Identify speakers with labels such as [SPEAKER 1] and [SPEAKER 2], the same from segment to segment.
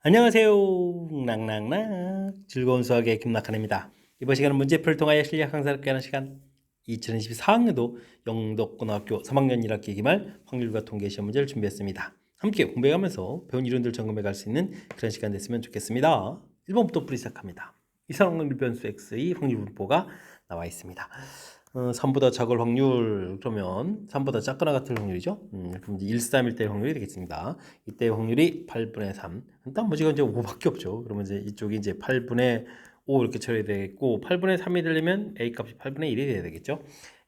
[SPEAKER 1] 안녕하세요. 낭낭낭 즐거운 수학의 김낙한입니다. 이번 시간은 문제풀을 통하여 실력 향상을 하는 시간 2024학년도 영덕고등학교 3학년 1학기 기말 확률과 통계 시험 문제를 준비했습니다. 함께 공부해가면서 배운 이론들 점검해 갈 수 있는 그런 시간 됐으면 좋겠습니다. 1번부터 풀이 시작합니다. 이상 확률 변수 x의 확률 분포가 나와 있습니다. 3보다 작을 확률 그러면 3보다 작거나 같을 확률이죠. 그럼 이제 1, 3일 때 확률이 되겠습니다. 이때 확률이 8분의 3. 나머지가 이제 5밖에 없죠. 그러면 이제 이쪽이 이제 8분의 5 이렇게 처리해야 되겠고 8분의 3이 되려면 a 값이 8분의 1이 돼야 되겠죠.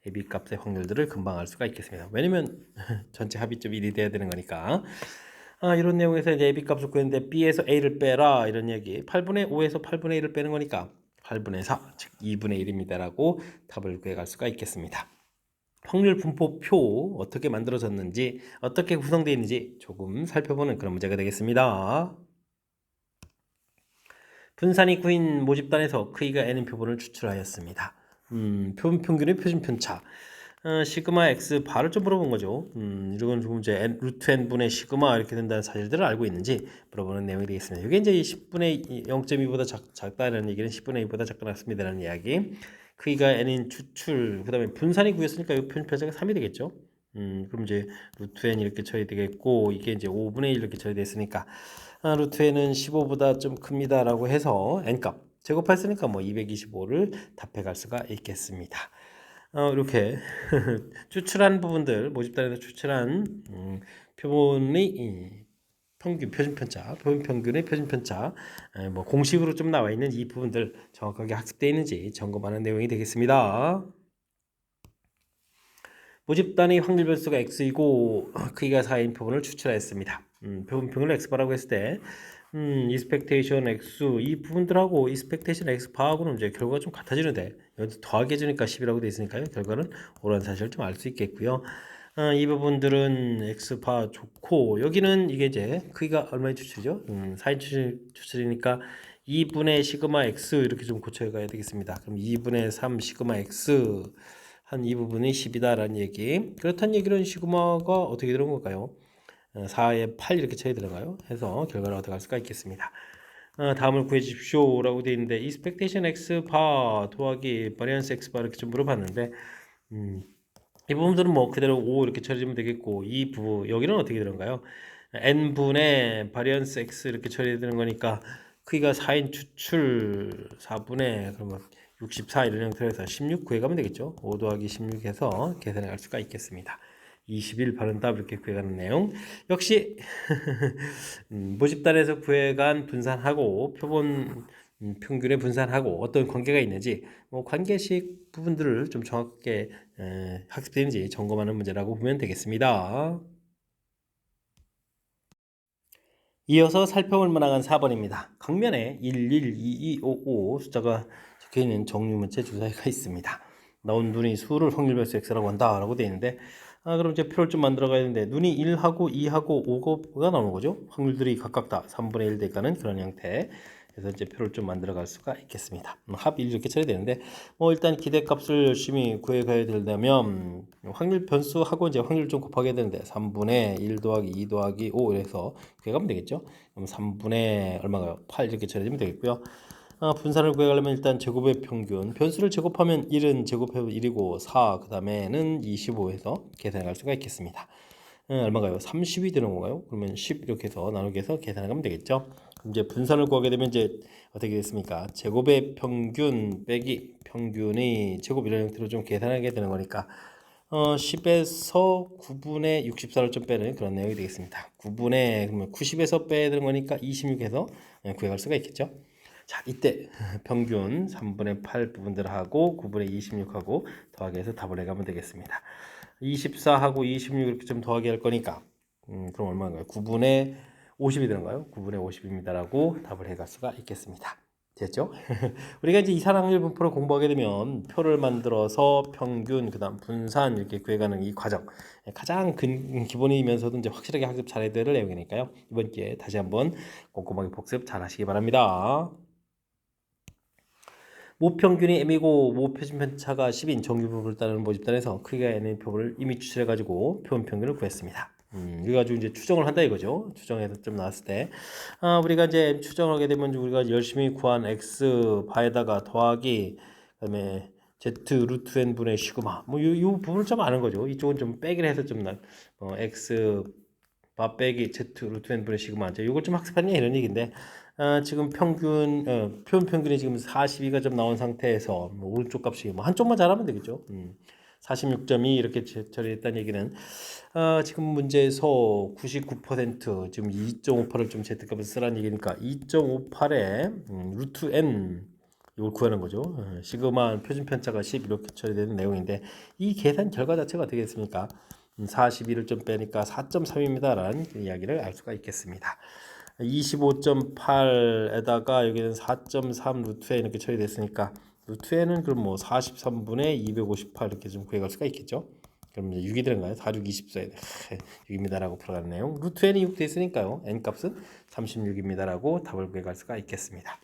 [SPEAKER 1] a, b 값의 확률들을 금방 알 수가 있겠습니다. 왜냐면 전체 합이점 1이 돼야 되는 거니까. 이런 내용에서 이제 a, b 값을 구했는데 b에서 a를 빼라 이런 얘기. 8분의 5에서 8분의 1을 빼는 거니까 8분의 4, 즉 2분의 1입니다라고 답을 구해갈 수가 있겠습니다. 확률 분포표 어떻게 만들어졌는지 어떻게 구성되어 있는지 조금 살펴보는 그런 문제가 되겠습니다. 분산이 구인 모집단에서 크기가 n인 표본을 추출하였습니다. 표본 평균의 표준 편차 시그마 x 바를 좀 물어본 거죠. 이건 좀 이제 루트 n분의 시그마 이렇게 된다는 사실들을 알고 있는지 물어보는 내용이 되겠습니다. 이게 이제 10분의 0.2보다 작다는 얘기는 10분의 2보다 작거나 같습니다라는 이야기. 크기가 n인 추출, 그 다음에 분산이 구였으니까 이 표준 편차가 3이 되겠죠. 그럼 이제 루트 n 이렇게 처리 되겠고 이게 이제 5분의 1 이렇게 처리됐으니까 루트 n은 15보다 좀 큽니다라고 해서 n값 제곱했으니까 뭐 225를 답해 갈 수가 있겠습니다. 이렇게 추출한 부분들 모집단에서 추출한 표본의 평균 표준 편차, 표본 평균의 표준 편차, 뭐 공식으로 좀 나와 있는 이 부분들 정확하게 학습되어 있는지 점검하는 내용이 되겠습니다. 모집단의 확률 변수가 x이고 크기가 4인 표본을 추출하였습니다. 표본 평균을 x바라고 했을 때 expectation x 이 부분들하고 expectation x 바하고는 이제 결과가 좀 같아지는데 여기서 더하게 해주니까 10이라고 되어 있으니까요. 결과는 옳은 사실을 좀 알 수 있겠고요. 이 부분들은 x 바 좋고 여기는 이게 이제 크기가 얼마의 추출이죠? 4인 추출이니까 2분의 시그마 x 이렇게 좀 고쳐 가야 되겠습니다. 그럼 2분의 3 시그마 x 한 이 부분이 10이다라는 얘기. 그렇다는 얘기는 시그마가 어떻게 들어온 걸까요? 4에 8 이렇게 차이 들어가요. 해서 결과를 얻어갈 수가 있겠습니다. 다음을 구해 주십시오 라고 되어 있는데 expectation x 바 더하기 variance x 바 이렇게 좀 물어봤는데 이 부분들은 뭐 그대로 5 이렇게 처리하면 되겠고 이 부분 여기는 어떻게 되는가요? n분의 variance x 이렇게 처리되는 거니까 크기가 4인 추출 4분의 그러면 64 이런 형태로 해서 16 구해가면 되겠죠. 5 더하기 16해서 계산해 갈 수가 있겠습니다. 21 바른 답 이렇게 구해가는 내용 역시 모집단에서 구해간 분산하고 표본 평균에 분산하고 어떤 관계가 있는지 뭐 관계식 부분들을 좀 정확하게 학습되는지 점검하는 문제라고 보면 되겠습니다. 이어서 살펴볼 만한 4번입니다. 강면에 11, 22, 55 숫자가 적혀있는 정류문체 주사위가 있습니다. 나온 눈이 수를 확률 변수 x라고 한다라고 되어 있는데 그럼 이제 표를 좀 만들어 가야 되는데 눈이 1하고 2하고 5가 나오는 거죠. 확률들이 각각 다 3분의 1 돼가는 그런 형태. 그래서 이제 표를 좀 만들어 갈 수가 있겠습니다. 합 1 이렇게 쳐야 되는데 뭐 일단 기대값을 열심히 구해 가야 되려면 확률 변수하고 이제 확률 좀 곱하게 되는데 3분의 1 더하기 2 더하기 5 이래서 구해가면 되겠죠. 그럼 3분의 얼마가요? 8 이렇게 처리하면 되겠고요. 분산을 구해가려면 일단 제곱의 평균 변수를 제곱하면 1은 제곱해도 1이고 4 그 다음에는 25해서 계산해 갈 수가 있겠습니다. 얼마가요? 30이 되는 건가요? 그러면 10 이렇게 해서 나누기 해서 계산해 가면 되겠죠. 이제 분산을 구하게 되면 이제 어떻게 됐습니까? 제곱의 평균 빼기 평균의 제곱 이런 형태로 좀 계산하게 되는 거니까 10에서 9분의 64를 좀 빼는 그런 내용이 되겠습니다. 9분의 그러면 90에서 빼는 거니까 26에서 구해갈 수가 있겠죠. 자, 이때 평균 3분의 8 부분들하고 9분의 26하고 더하기 해서 답을 해가면 되겠습니다. 24하고 26 이렇게 좀 더하기 할 거니까 그럼 얼마인가요? 9분의 50이 되는가요? 9분의 50입니다라고 답을 해갈 수가 있겠습니다. 됐죠? 우리가 이제 이산확률 분포를 공부하게 되면 표를 만들어서 평균, 그다음 분산 이렇게 구해가는 이 과정 가장 기본이면서도 이제 확실하게 학습 잘해야 될 내용이니까요. 이번 기회에 다시 한번 꼼꼼하게 복습 잘 하시기 바랍니다. 모평균이 m이고 모표준 편차가 10인 정규 부분을 따르는 모집단에서 크기가 n의 표본을 이미 추출해가지고 표본 평균을 구했습니다. 그래가지고 이제 추정을 한다 이거죠. 추정해서 좀 나왔을 때, 우리가 이제 추정을 하게 되면 우리가 열심히 구한 x 바에다가 더하기, 그다음에 z 루트 n 분의 시그마, 뭐 요 부분을 좀 아는 거죠. 이쪽은 좀 빼기를 해서 좀 x 바 빼기 z 루트 n 분의 시그마, 이제 요걸 좀 학습하냐 이런 얘기인데, 지금 평균 표현 평균이 지금 42가 좀 나온 상태에서 뭐 오른쪽 값이 뭐 한쪽만 잘하면 되겠죠. 46.2 이렇게 처리했다는 얘기는, 지금 문제에서 99% 지금 2.58을 좀 z값을 쓰라는 얘기니까 2.58에 루트 n 이걸 구하는 거죠. 시그마 표준 편차가 10 이렇게 처리되는 내용인데, 이 계산 결과 자체가 어떻게 됐습니까? 42를 좀 빼니까 4.3입니다 라는 이야기를 알 수가 있겠습니다. 25.8에다가 여기는 4.3 루트 n 이렇게 처리됐으니까, 루트 n은 그럼 뭐 43분의 258 이렇게 좀 구해갈 수가 있겠죠. 그럼 이제 6이 되는가요? 4, 6, 24에 6입니다라고 풀어가는 내용. 루트 n이 6 됐으니까요. n 값은 36입니다라고 답을 구해갈 수가 있겠습니다.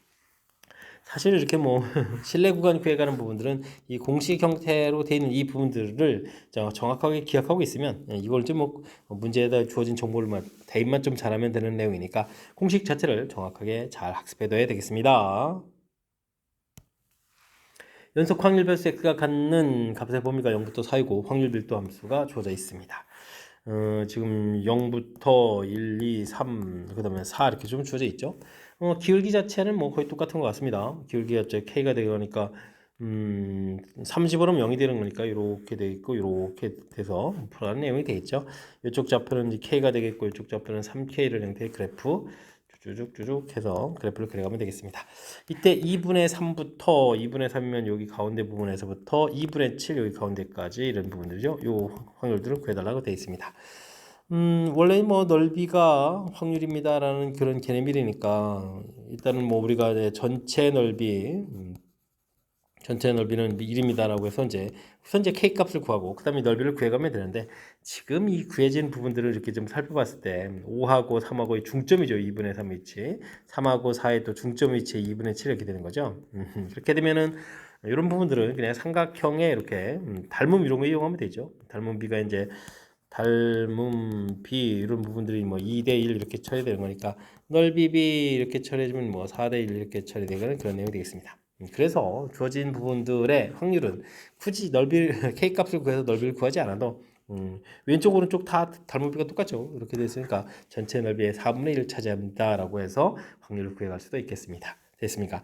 [SPEAKER 1] 사실 이렇게 뭐 실내 구간 구해가는 부분들은 이 공식 형태로 되어 있는 이 부분들을 정확하게 기억하고 있으면, 이걸 좀 뭐 문제에다 주어진 정보를 대입만 좀 잘하면 되는 내용이니까 공식 자체를 정확하게 잘 학습해둬야 되겠습니다. 연속 확률 별수 x가 갖는 값의 범위가 0부터 4이고 확률 밀도 함수가 주어져 있습니다. 지금 0부터 1, 2, 3, 그 다음에 4 이렇게 좀 주어져 있죠. 기울기 자체는 뭐 거의 똑같은 것 같습니다. 기울기 자체 k가 되니까 30으로는 0이 되는 거니까 이렇게 돼 있고 이렇게 돼서 풀어가는 내용이 되겠죠. 이쪽 좌표는 이제 k가 되겠고 이쪽 좌표는 3k를 형태의 그래프 쭉쭉쭉 해서 그래프를 그려가면 되겠습니다. 이때 2분의 3부터 2분의 3이면 여기 가운데 부분에서부터 2분의 7 여기 가운데까지 이런 부분들이죠. 요 확률들을 구해달라고 되어 있습니다. 원래 뭐 넓이가 확률입니다라는 그런 개념이니까 일단은 뭐 우리가 이제 전체 넓이는 1입니다라고 해서 이제 우선 K 값을 구하고 그 다음에 넓이를 구해가면 되는데, 지금 이 구해진 부분들을 이렇게 좀 살펴봤을 때 5하고 3하고의 중점이죠. 2분의 3 위치, 3하고 4의 또 중점 위치에 2분의 7 이렇게 되는 거죠. 그렇게 되면은 이런 부분들은 그냥 삼각형에 이렇게 닮음 이런 거 이용하면 되죠. 닮음 B가 이제 닮음 B 이런 부분들이 뭐 2대 1 이렇게 처리되는 거니까 넓이 B 이렇게 처리해주면 뭐 4대 1 이렇게 처리되는 그런 내용이 되겠습니다. 그래서 주어진 부분들의 확률은 굳이 넓이 K 값을 구해서 넓이를 구하지 않아도 왼쪽 오른쪽 다 닮은 비가 똑같죠. 이렇게 됐으니까 전체 넓이의 4분의 1을 차지합니다 라고 해서 확률을 구해갈 수도 있겠습니다. 됐습니까?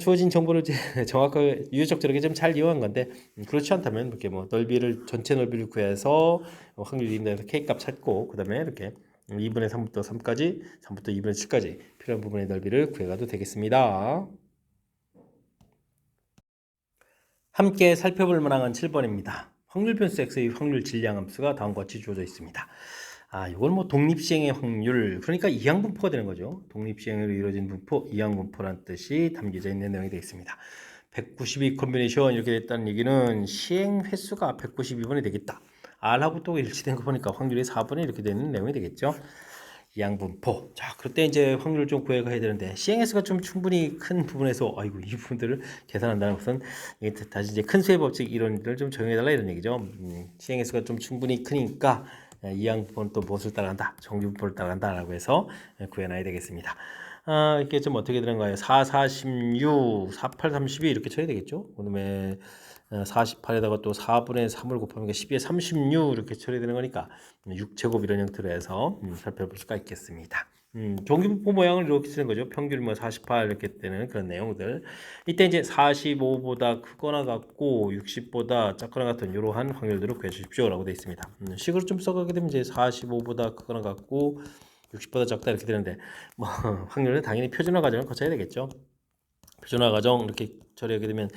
[SPEAKER 1] 주어진 정보를 정확하게 유효적절하게 좀 잘 이용한 건데, 그렇지 않다면 이렇게 뭐 넓이를 전체 넓이를 구해서 확률 이인다해서 K 값 찾고 그 다음에 이렇게 2분의 3부터 3까지 3부터 2분의 7까지 필요한 부분의 넓이를 구해가도 되겠습니다. 함께 살펴볼 만한 7번입니다. 확률 변수 x의 확률 질량 함수가 다음과 같이 주어져 있습니다. 이건 뭐 독립시행의 확률, 그러니까 이항분포가 되는 거죠. 독립시행으로 이루어진 분포, 이항분포란 뜻이 담겨져 있는 내용이 되겠습니다. 192 컨비네이션 이렇게 됐다는 얘기는 시행 횟수가 192번이 되겠다. R하고 또 일치된 거 보니까 확률이 4번에 이렇게 되는 내용이 되겠죠. 이항분포. 자, 그때 이제 확률을 좀 구해가야 되는데, 시행횟수가 좀 충분히 큰 부분에서 이 부분들을 계산한다는 것은 다시 이제 큰 수의 법칙 이론들을 좀 적용해달라 이런 얘기죠. 시행횟수가 좀 충분히 크니까 이항분포는 또 무엇을 따라간다? 정규분포를 따라간다라고 해서 구해놔야 되겠습니다. 이게 좀 어떻게 되는가요? 4, 46, 48, 32 이렇게 쳐야 되겠죠. 그다음에 48에다가 또 4분의 3을 곱하면 12에 36 이렇게 처리되는 거니까 6제곱 이런 형태로 해서 살펴볼 수가 있겠습니다. 종기분포 모양을 이렇게 쓰는 거죠. 평균 뭐 48 이렇게 되는 그런 내용들. 이때 이제 45보다 크거나 같고 60보다 작거나 같은 이러한 확률들을 구해 주십시오라고 되어 있습니다. 식으로 좀 써가게 되면 이제 45보다 크거나 같고 60보다 작다 이렇게 되는데, 뭐 확률은 당연히 표준화 과정을 거쳐야 되겠죠. 표준화 과정 이렇게 처리하게 되면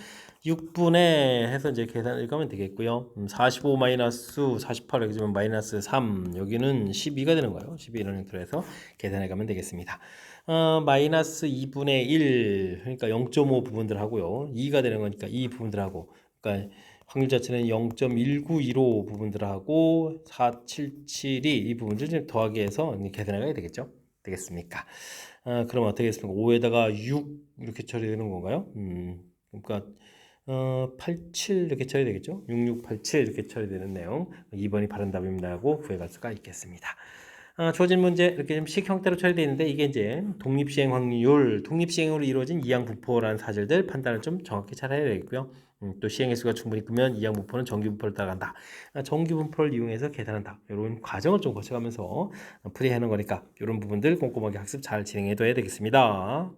[SPEAKER 1] 6분의 해서 이제 계산을 가면 되겠고요. 45 마이너스 48 이렇게 되면 마이너스 3, 여기는 12가 되는 거예요. 12 이런 형태로 해서 계산해 가면 되겠습니다. 마이너스 2분의 1 그러니까 0.5 부분들 하고요. 2가 되는 거니까 이 부분들하고, 그러니까 확률 자체는 0.1915 부분들하고 477이 이 부분들 좀 더하기 해서 계산해 가야 되겠죠. 되겠습니까? 그럼 어떻게 했습니까? 5에다가 6 이렇게 처리되는 건가요? 그러니까 87 이렇게 처리 되겠죠? 6687 이렇게 처리되는 내용 2번이 바른 답입니다라고 구해갈 수가 있겠습니다. 주어진 문제 이렇게 좀 식 형태로 처리되어 있는데 이게 이제 독립시행 확률, 독립시행으로 이루어진 이항부포라는 사실들 판단을 좀 정확히 잘 해야 되겠고요. 또 시행 횟수가 충분히 크면 이항부포는 정규분포를 따라간다. 정규분포를 이용해서 계산한다. 이런 과정을 좀 거쳐가면서 풀이하는 거니까 이런 부분들 꼼꼼하게 학습 잘 진행해둬야 되겠습니다.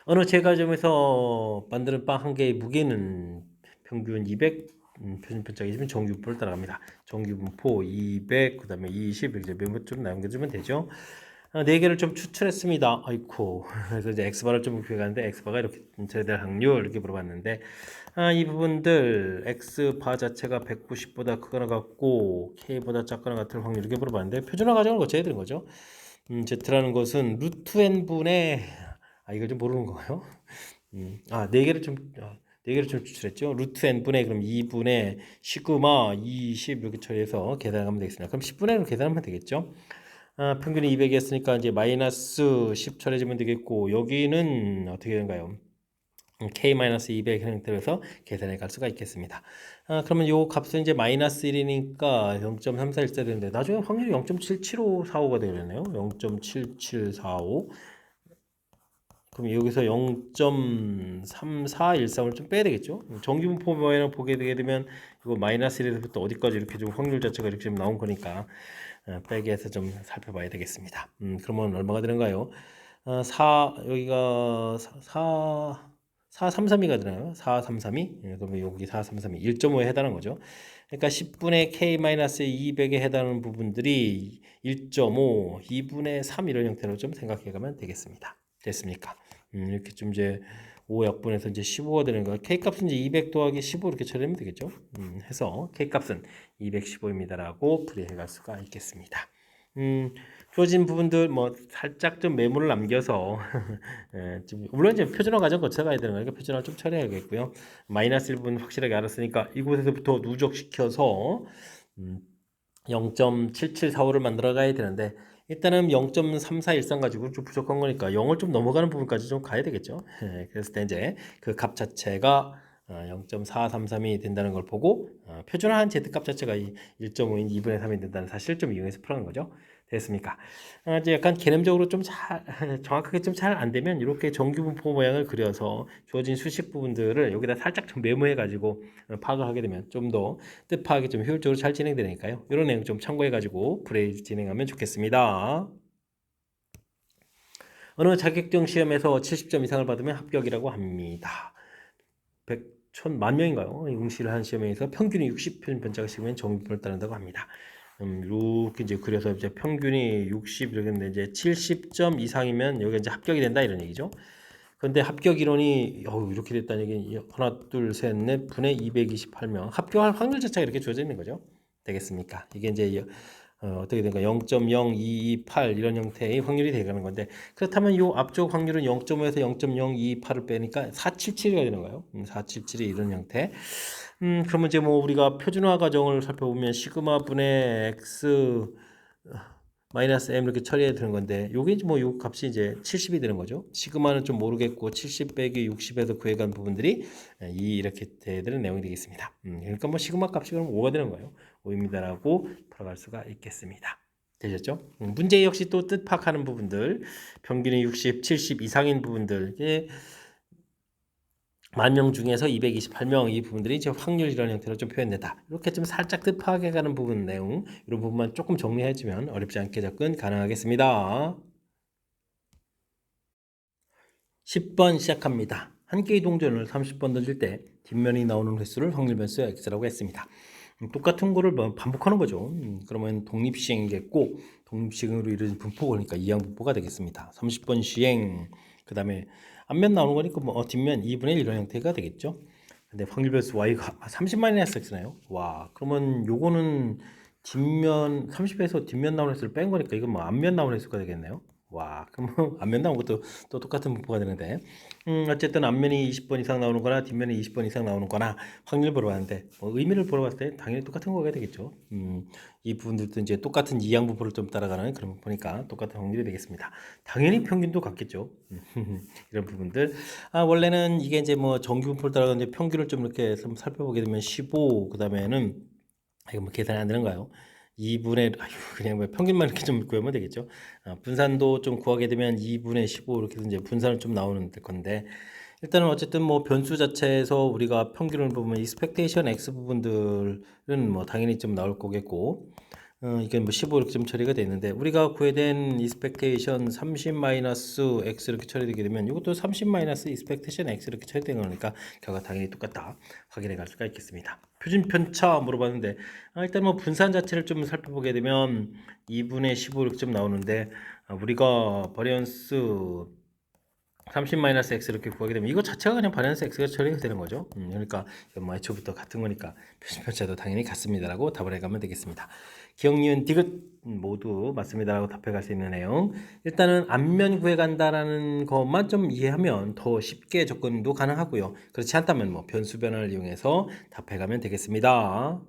[SPEAKER 1] 어느 제과점에서 만드는 빵 한 개의 무게는 평균 200 표준편차이지만 정규분포를 따라갑니다. 정규분포 200, 그 다음에 20 이렇게 몇몇 좀 남겨주면 되죠. 4개를 좀 추출했습니다. 아이쿠. 그래서 이제 X바를 좀 구해가는데 X바가 이렇게 처리될 확률 이렇게 물어봤는데 이 부분들 X바 자체가 190보다 크거나 같고 K보다 작거나 같을 확률 이렇게 물어봤는데 표준화 과정을 거쳐야 되는 거죠. Z라는 것은 루트 n분의 이걸 좀 모르는 거예요. 4개를 좀 추출했죠. 루트 n분의 그럼 2분의 시그마 20 이렇게 처리해서 계산하면 되겠습니다. 그럼 10분의 1로 계산하면 되겠죠. 평균이 200이었으니까 이제 마이너스 10 처리해주면 되겠고 여기는 어떻게 된가요? K-200 형태로 해서 계산해 갈 수가 있겠습니다. 그러면 요 값은 이제 마이너스 1이니까 0.34 있어야 되는데 나중에 확률이 0.77545가 되겠네요. 0.7745 그럼 여기서 0.3413을 좀 빼야 되겠죠? 정규분포 모양을 보게 되면 이거 마이너스 1에서부터 어디까지 이렇게 좀 확률 자체가 이렇게 좀 나온 거니까 빼기 해서 좀 살펴봐야 되겠습니다. 그러면 얼마가 되는가요? 4 여기가 4332가 되나요? 4332? 그러면 여기 4332 1.5에 해당하는 거죠. 그러니까 10분의 K-200에 해당하는 부분들이 1.5, 2분의 3 이런 형태로 좀 생각해 가면 되겠습니다. 됐습니까? 이렇게 좀 이제 5약분해서 이제 15가 되는 거. K값은 이제 200 더하기 15 이렇게 처리하면 되겠죠. 해서 K값은 215입니다라고 풀이해 갈 수가 있겠습니다. 주어진 부분들 뭐 살짝 좀 메모를 남겨서 물론 이제 표준화 과정 거쳐가야 되는 거니까 표준화 좀 처리해야겠고요. 마이너스 1분 확실하게 알았으니까 이곳에서부터 누적시켜서 0.7745를 만들어 가야 되는데 일단은 0.3413 가지고 좀 부족한 거니까 0을 좀 넘어가는 부분까지 좀 가야 되겠죠. 그랬을 때 이제 그 값 자체가 0.433이 된다는 걸 보고 표준화한 Z값 자체가 1.5인 2분의 3이 된다는 사실을 좀 이용해서 풀어간 거죠. 됐습니까? 이제 약간 개념적으로 좀 잘 정확하게 좀 잘 안 되면 이렇게 정규분포 모양을 그려서 주어진 수식 부분들을 여기다 살짝 좀 메모해 가지고 파악을 하게 되면 좀 더 뜻 파악이 좀 효율적으로 잘 진행되니까요. 이런 내용 좀 참고해 가지고 플레이 진행하면 좋겠습니다. 어느 자격증 시험에서 70점 이상을 받으면 합격이라고 합니다. 100, 1000만 명인가요? 응시를 한 시험에서 평균이 60편 변자가 시면 정규분포를 따른다고 합니다. 이렇게 이제 그래서 이제 평균이 60 이렇게 했는데 이제 70점 이상이면 여기 이제 합격이 된다 이런 얘기죠. 그런데 합격 인원이 이렇게 됐다는 얘기 하나 둘셋넷 분의 228명 합격할 확률 자체가 이렇게 주어져 있는 거죠. 되겠습니까? 이게 이제 어떻게 된가 0.0228 이런 형태의 확률이 되는 건데 그렇다면 이 앞쪽 확률은 0.5에서 0.0228을 빼니까 477이 되는 거예요. 477이 이런 형태. 그러면 이제 뭐 우리가 표준화 과정을 살펴보면 시그마 분의 x 마이너스 m 이렇게 처리해야 되는 건데 요게 뭐 요 값이 이제 70이 되는 거죠. 시그마는 좀 모르겠고 70 빼기 60에서 구해간 부분들이 이렇게 되는 내용이 되겠습니다. 그러니까 뭐 시그마 값이 그럼 5가 되는 거예요. 5입니다라고 풀어갈 수가 있겠습니다. 되셨죠? 문제 역시 또 뜻 파악하는 부분들 평균이 60, 70 이상인 부분들 이제 10,000명 중에서 228명 이 부분들이 이제 확률 이런 형태로 좀 표현된다. 이렇게 좀 살짝 뜻 파악해가는 부분 내용 이런 부분만 조금 정리해주면 어렵지 않게 접근 가능하겠습니다. 10번 시작합니다. 한 개의 동전을 30번 던질 때 뒷면이 나오는 횟수를 확률 변수 x라고 했습니다. 똑같은 거를 반복하는 거죠. 그러면 독립시행이겠고 독립시행으로 이루어진 분포 그러니까 이항분포가 되겠습니다. 30번 시행 그 다음에 앞면 나오는 거니까 뭐 뒷면 2분의 1 이런 형태가 되겠죠. 근데 확률 변수 y가 30만이나 x나요? 와 그러면 요거는 뒷면 30에서 뒷면 나오는 횟수를 뺀 거니까 이건 뭐 앞면 나오는 횟수가 되겠네요. 와, 그럼 뭐 앞면 나온 것도 또 똑같은 분포가 되는데, 어쨌든 앞면이 20번 이상 나오는 거나 뒷면이 20번 이상 나오는 거나 확률 보러 봤는데, 뭐 의미를 보러 봤을 때 당연히 똑같은 거가 되겠죠. 이 부분들도 이제 똑같은 이항 분포를 좀 따라가는 그런 분포니까 똑같은 확률이 되겠습니다. 당연히 평균도 같겠죠. 이런 부분들. 원래는 이게 이제 뭐 정규 분포를 따라가는 이제 평균을 좀 이렇게 좀 살펴보게 되면 15, 그 다음에는 이거 뭐 계산이 안 되는가요? 2분의 아유 그냥 뭐 평균만 이렇게 좀 구하면 되겠죠. 분산도 좀 구하게 되면 2분의 15 이렇게 해서 이제 분산을 좀 나오는 건데 일단은 어쨌든 뭐 변수 자체에서 우리가 평균을 보면 expectation x 부분들은 뭐 당연히 좀 나올 거겠고 이게 뭐 15 이렇게 좀 처리가 되어 있는데 우리가 구해야 된 expectation 30 마이너스 x 이렇게 처리되게 되면 이것도 30 마이너스 expectation x 이렇게 처리되는 거니까 결과 당연히 똑같다 확인해 갈 수가 있겠습니다. 표준 편차 물어봤는데 일단 뭐 분산 자체를 좀 살펴보게 되면 2분의 15 이렇게 좀 나오는데 우리가 버리언스 30-x 이렇게 구하게 되면 이거 자체가 그냥 바리언스 x가 처리가 되는 거죠. 그러니까 뭐 애초부터 같은 거니까 표준 편차도 당연히 같습니다라고 답을 해가면 되겠습니다. 기억, 니은, 디귿 모두 맞습니다라고 답해갈 수 있는 내용. 일단은 앞면 구해간다라는 것만 좀 이해하면 더 쉽게 접근도 가능하고요. 그렇지 않다면 뭐 변수 변화를 이용해서 답해가면 되겠습니다.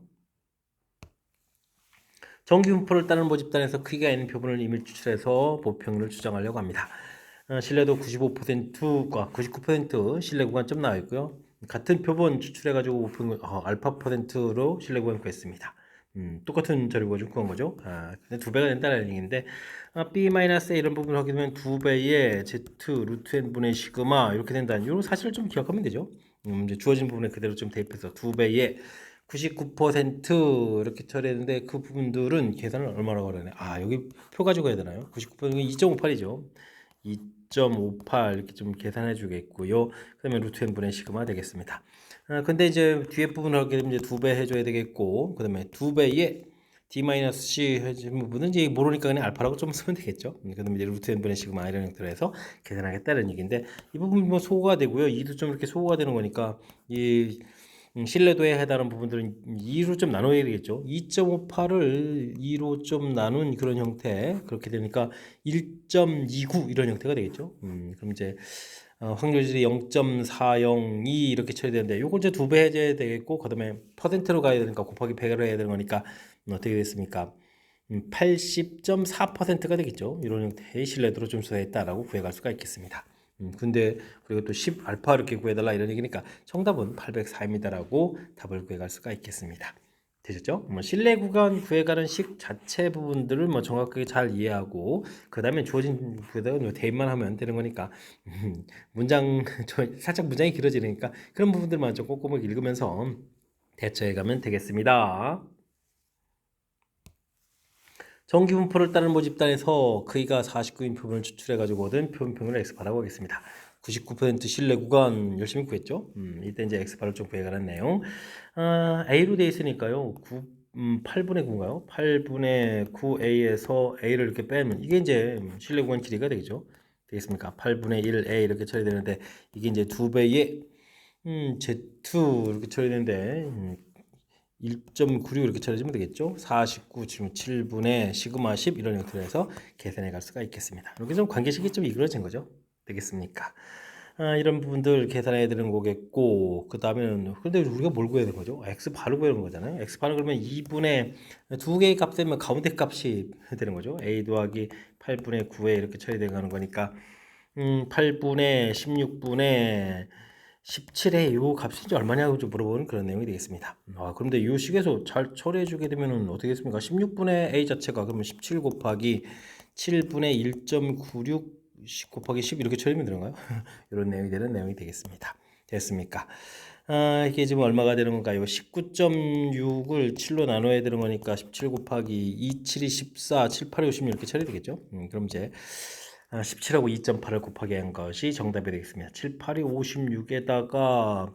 [SPEAKER 1] 정규 분포를 따른 모집단에서 크기가 n 표본을 임의 추출해서 보평률을 추정하려고 합니다. 신뢰도 95%과 99% 신뢰 구간점 나와 있고요. 같은 표본 추출해가지고 보평 알파 퍼센트로 신뢰 구간 구했습니다. 똑같은 자료가 좀 구한 거죠. 근데 두 배가 된다는 얘기인데 B-A 이런 부분을 하게 되면 두 배의 Z 루트 n 분의 시그마 이렇게 된다는 이 사실을 좀 기억하면 되죠. 이제 주어진 부분에 그대로 좀 대입해서 두 배의 99% 이렇게 처리했는데 그 부분들은 계산을 얼마라고 하려네. 여기 표 가지고 해야 되나요? 99%는 2.58이죠. 2.58 이렇게 좀 계산해 주겠고요. 그러면 루트 n분의 시그마 되겠습니다. 근데 이제 뒤에 부분을 하게 되면 이제 2배 해줘야 되겠고, 그 다음에 2배의 d-c 해준 부분은 이제 모르니까 그냥 알파라고 좀 쓰면 되겠죠. 그 다음에 이제 루트 n분의 시그마 이런 형태로 해서 계산하겠다는 얘기인데, 이 부분 뭐 소거가 되고요. 2도 좀 이렇게 소거가 되는 거니까, 이 신뢰도에 해당하는 부분들은 2로 좀 나눠야 되겠죠. 2.58을 2로 좀 나눈 그런 형태 그렇게 되니까 1.29 이런 형태가 되겠죠. 그럼 이제 확률질이 0.402 이렇게 쳐야 되는데 요걸 이제 두 배 해줘야 되겠고 그다음에 퍼센트로 가야 되니까 곱하기 100으로 해야 되는 거니까 어떻게 됐습니까? 80.4%가 되겠죠. 이런 형태의 신뢰도로 좀 수사했다라고 구해갈 수가 있겠습니다. 근데 그리고 또 10 알파 이렇게 구해달라 이런 얘기니까 정답은 804입니다라고 답을 구해갈 수가 있겠습니다. 되셨죠? 뭐 신뢰 구간 구해가는 식 자체 부분들을 뭐 정확하게 잘 이해하고 그 다음에 주어진 그다음 대입만 하면 되는 거니까 문장 살짝 문장이 길어지니까 그런 부분들만 좀 꼼꼼하게 읽으면서 대처해가면 되겠습니다. 정기 분포를 따른 모집단에서 크기가 49인 표본을 추출해가지고 얻은 표본평을 X바라고 하겠습니다. 99% 신뢰 구간 열심히 구했죠. 이때 이제 X바를 좀 구해가는 내용. A로 되어 있으니까요. 8분의 9인가요? 8분의 9A에서 A를 이렇게 빼면 이게 이제 신뢰 구간 길이가 되겠죠. 되겠습니까? 8분의 1A 이렇게 처리되는데 이게 이제 2배의 Z 이렇게 처리되는데 1.96 이렇게 처리해주면 되겠죠. 49 지금 7분의 시그마 10 이런 형태로 해서 계산해 갈 수가 있겠습니다. 이렇게 좀 관계식이 좀 이루어진 거죠. 되겠습니까? 이런 부분들 계산해야 되는 거겠고 그 다음에는 근데 우리가 뭘 구해야 되는 거죠? x 바로 구해야 되는 거잖아요. x 바로 그러면 2분의 두 개의 값 되면 가운데 값이 되는 거죠. a 더하기 8분의 9에 이렇게 처리되는 거니까 8분의 16분의 17에 요 값이 얼마냐고 좀 물어보는 그런 내용이 되겠습니다. 그런데 이 식에서 잘 처리해주게 되면 어떻게 됐습니까? 16분의 a 자체가 그러면 17 곱하기 7분의 1.96 곱하기 10 이렇게 처리하면 되는가요? 이런 내용이 되는 내용이 되겠습니다. 됐습니까? 이게 지금 얼마가 되는 건가요? 19.6을 7로 나눠야 되는 거니까 17 곱하기 2, 7이 14, 7, 8이 56 이렇게 처리되겠죠? 그럼 이제 17하고 2.8을 곱하기 한 것이 정답이 되겠습니다. 7, 8이 56에다가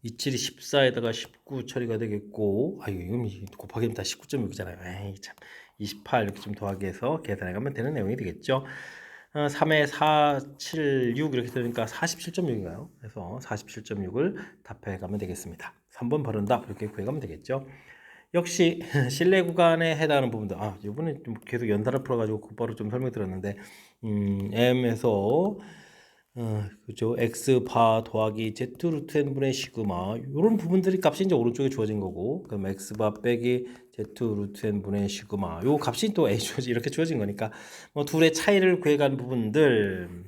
[SPEAKER 1] 27이 14에다가 19 처리가 되겠고 이건 곱하기면 다 19.6이잖아요. 에이 참 28 이렇게 좀 더하기 해서 계산해 가면 되는 내용이 되겠죠. 3에 4, 7, 6 이렇게 되니까 47.6인가요? 그래서 47.6을 답해 가면 되겠습니다. 3번 바른답 이렇게 구해 가면 되겠죠. 역시 실내 구간에 해당하는 부분들 이번에 좀 계속 연달아 풀어가지고 곧바로 좀 설명드렸는데 M에서 그죠 x 바 더하기 z 루트 n분의 시그마 이런 부분들이 값이 이제 오른쪽에 주어진 거고 그럼 x 바 빼기 z 루트 n분의 시그마 요 값이 또 a 주어지 이렇게 주어진 거니까 뭐 둘의 차이를 구해간 부분들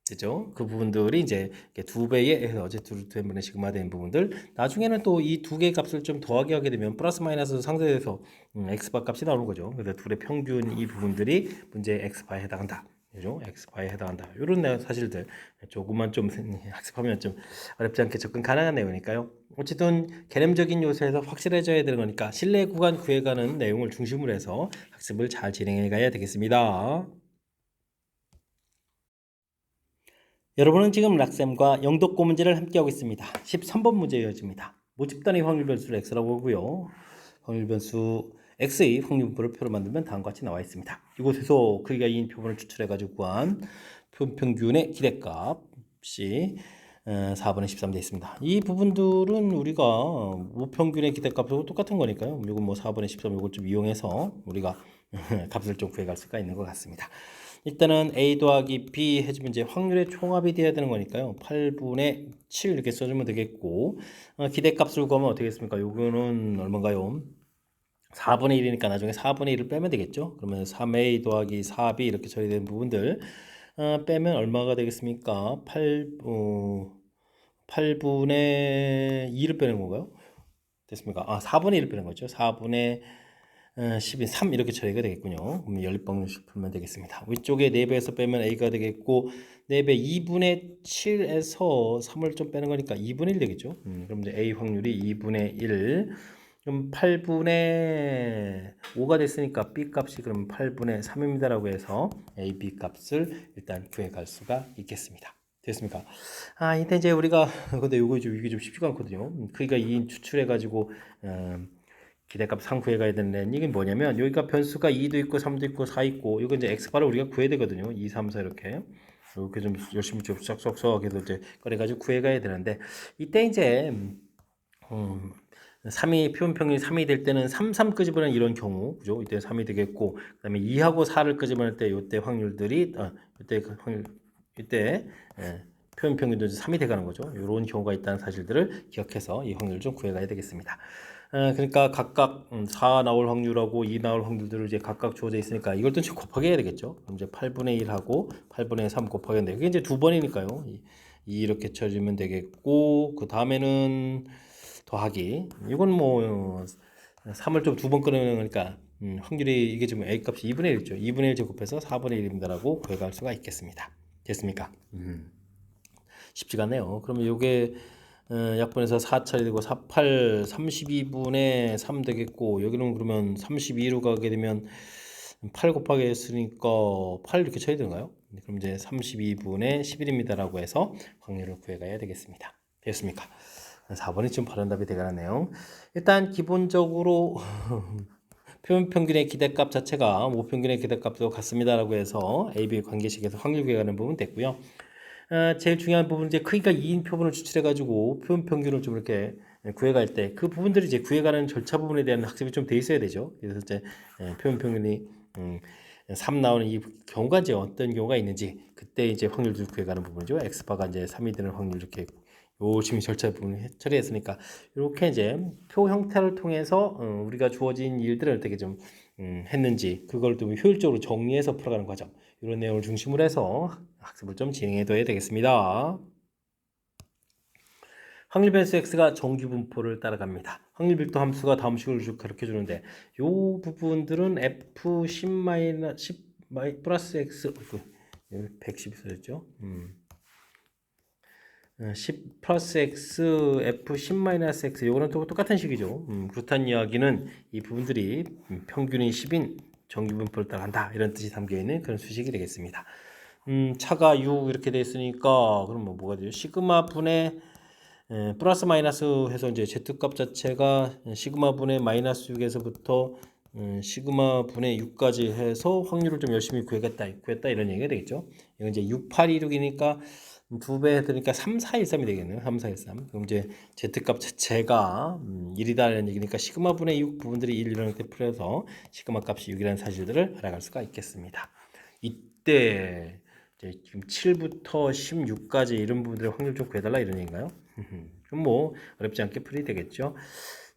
[SPEAKER 1] 그죠? 그 부분들이 이제 두 배의 해서 z 루트 n분의 시그마 된 부분들 나중에는 또 이 두 개의 값을 좀 더하기 하게 되면 플러스 마이너스 상쇄돼서 x바 값이 나오는 거죠. 그래서 둘의 평균 이 부분들이 문제 x바에 해당한다. 그죠? x바에 해당한다. 이런 사실들 조금만 좀 학습하면 좀 어렵지 않게 접근 가능한 내용이니까요. 어쨌든 개념적인 요소에서 확실해져야 되는 거니까 실내 구간 구해가는 내용을 중심으로 해서 학습을 잘 진행해 가야 되겠습니다. 여러분은 지금 락쌤과 영독고 문제를 함께하고 있습니다. 13번 문제 이어집니다. 모집 단위 확률 변수를 x라고 하고요. 확률 변수 x의 확률 분포를 표로 만들면 다음과 같이 나와 있습니다. 이곳에서 크기가 2인 표본을 추출해가지고 구한 표본 평균의 기대값이 4분의 13 되어 있습니다. 이 부분들은 우리가 우평균의 기대값하고 똑같은 거니까요. 이건 뭐 4분의 13 이걸 좀 이용해서 우리가 값을 좀 구해갈 수가 있는 것 같습니다. 일단은 a 더하기 b 해주면 이제 확률의 총합이 돼야 되는 거니까요. 8분의 7 이렇게 써주면 되겠고 기대값을 구하면 어떻게 되겠습니까? 요거는 얼마인가요? 4분의 1이니까 나중에 4분의 1을 빼면 되겠죠. 그러면 3a 더하기 4b 이렇게 처리된 부분들 빼면 얼마가 되겠습니까? 8분의 2를 빼는 건가요? 됐습니까? 4분의 1을 빼는 거죠. 4분의 10인 3 이렇게 처리가 되겠군요. 그럼 연립방정식 풀면 되겠습니다. 위쪽에 4배에서 빼면 a가 되겠고 4배 2분의 7에서 3을 좀 빼는 거니까 2분의 1 되겠죠. 그럼 이제 a 확률이 2분의 1 그럼 8분의 5가 됐으니까 b 값이 그럼 8분의 3입니다라고 해서 a, b 값을 일단 구해갈 수가 있겠습니다. 됐습니까? 이때 이제 우리가 근데 이게 좀 쉽지가 않거든요. 크기가 2인 추출해가지고 기대값 3 구해가야 되는데 이게 뭐냐면 여기가 변수가 2도 있고 3도 있고 4 있고 이거 이제 x바를 우리가 구해야 되거든요. 2, 3, 4 이렇게 좀 열심히 좀 쏙쏙쏙 해서 이제 꺼내가지고 구해가야 되는데 이때 이제 3이 표본 평균이 3이 될 때는 3, 3 끄집어내는 이런 경우 그죠? 이때 3이 되겠고 그다음에 2하고 4를 끄집어낼 때 이때 확률들이 이때 그 확률 이때 표본 평균도 3이 돼가는 거죠. 이런 경우가 있다는 사실들을 기억해서 이 확률을 좀 구해가야 되겠습니다. 그러니까 각각 4 나올 확률하고 2 나올 확률들을 이제 각각 주어져 있으니까 이걸 또 곱하기 해야 되겠죠. 그럼 이제 8분의 1하고 8분의 3 곱하기 하는데 그게 이제 두 번이니까요. 이렇게 쳐주면 되겠고 그 다음에는 더하기 이건 뭐 3을 좀 두 번 끊어내는 거니까 확률이 이게 지금 a 값이 2분의 1이죠. 2분의 1 제곱해서 4분의 1입니다라고 구해갈 수가 있겠습니다. 됐습니까? 쉽지가 않네요. 그러면 이게 약분해서 4차례 되고 4, 8, 32분의 3 되겠고 여기는 그러면 32로 가게 되면 8 곱하기 했으니까 8 이렇게 쳐야 되는가요? 그럼 이제 32분의 11입니다라고 해서 확률을 구해가야 되겠습니다. 됐습니까? 4번이 좀 바른 답이 되가네요. 일단 기본적으로 표본 평균의 기대값 자체가 모평균의 기대값도 같습니다라고 해서 A-B 관계식에서 확률 구해가는 부분 됐고요. 제일 중요한 부분은 이제 크기가 2인 표본을 추출해가지고 표본 평균을 좀 이렇게 구해갈 때 그 부분들이 이제 구해가는 절차 부분에 대한 학습이 좀 돼 있어야 되죠. 그래서 이제 표본 평균이 3 나오는 이 경우가 이제 어떤 경우가 있는지 그때 이제 확률을 구해가는 부분이죠. x바가 이제 3이 되는 확률 이렇게 열심히 절차 부분을 처리했으니까 이렇게 이제 표 형태를 통해서 우리가 주어진 일들을 어떻게 좀 했는지 그걸 좀 효율적으로 정리해서 풀어가는 과정 이런 내용을 중심으로 해서 학습을 좀 진행해 둬야 되겠습니다. 확률 변수 x가 정규 분포를 따라갑니다. 확률 bir도 함수가 다음 식으로 쭉 가르쳐 주는데 이 부분들은 f 10 플러스 x 110 써졌죠. 10 플러스 x f 10 마이너스 x 요거는 또 똑같은 식이죠. 그렇다는 이야기는 이 부분들이 평균이 10인 정규 분포를 따라간다 이런 뜻이 담겨 있는 그런 수식이 되겠습니다. 차가 6 이렇게 돼 있으니까 그럼 뭐가 되죠? 시그마 분의 플러스 마이너스 해서 이제 z값 자체가 시그마 분의 마이너스 6에서부터 시그마 분의 6까지 해서 확률을 좀 열심히 구했다 이런 얘기가 되겠죠. 이건 이제 6, 8, 2, 6이니까 2배 해드리니까 3413이 되겠네요. 3413. 그럼 이제 Z값 자체가 1이다라는 얘기니까 시그마분의 6 부분들이 1 이런 형태 풀어서 시그마 값이 6이라는 사실들을 알아갈 수가 있겠습니다. 이때 이제 지금 7부터 16까지 이런 부분들의 확률 좀 구해달라 이런 얘기인가요? 그럼 뭐 어렵지 않게 풀이 되겠죠.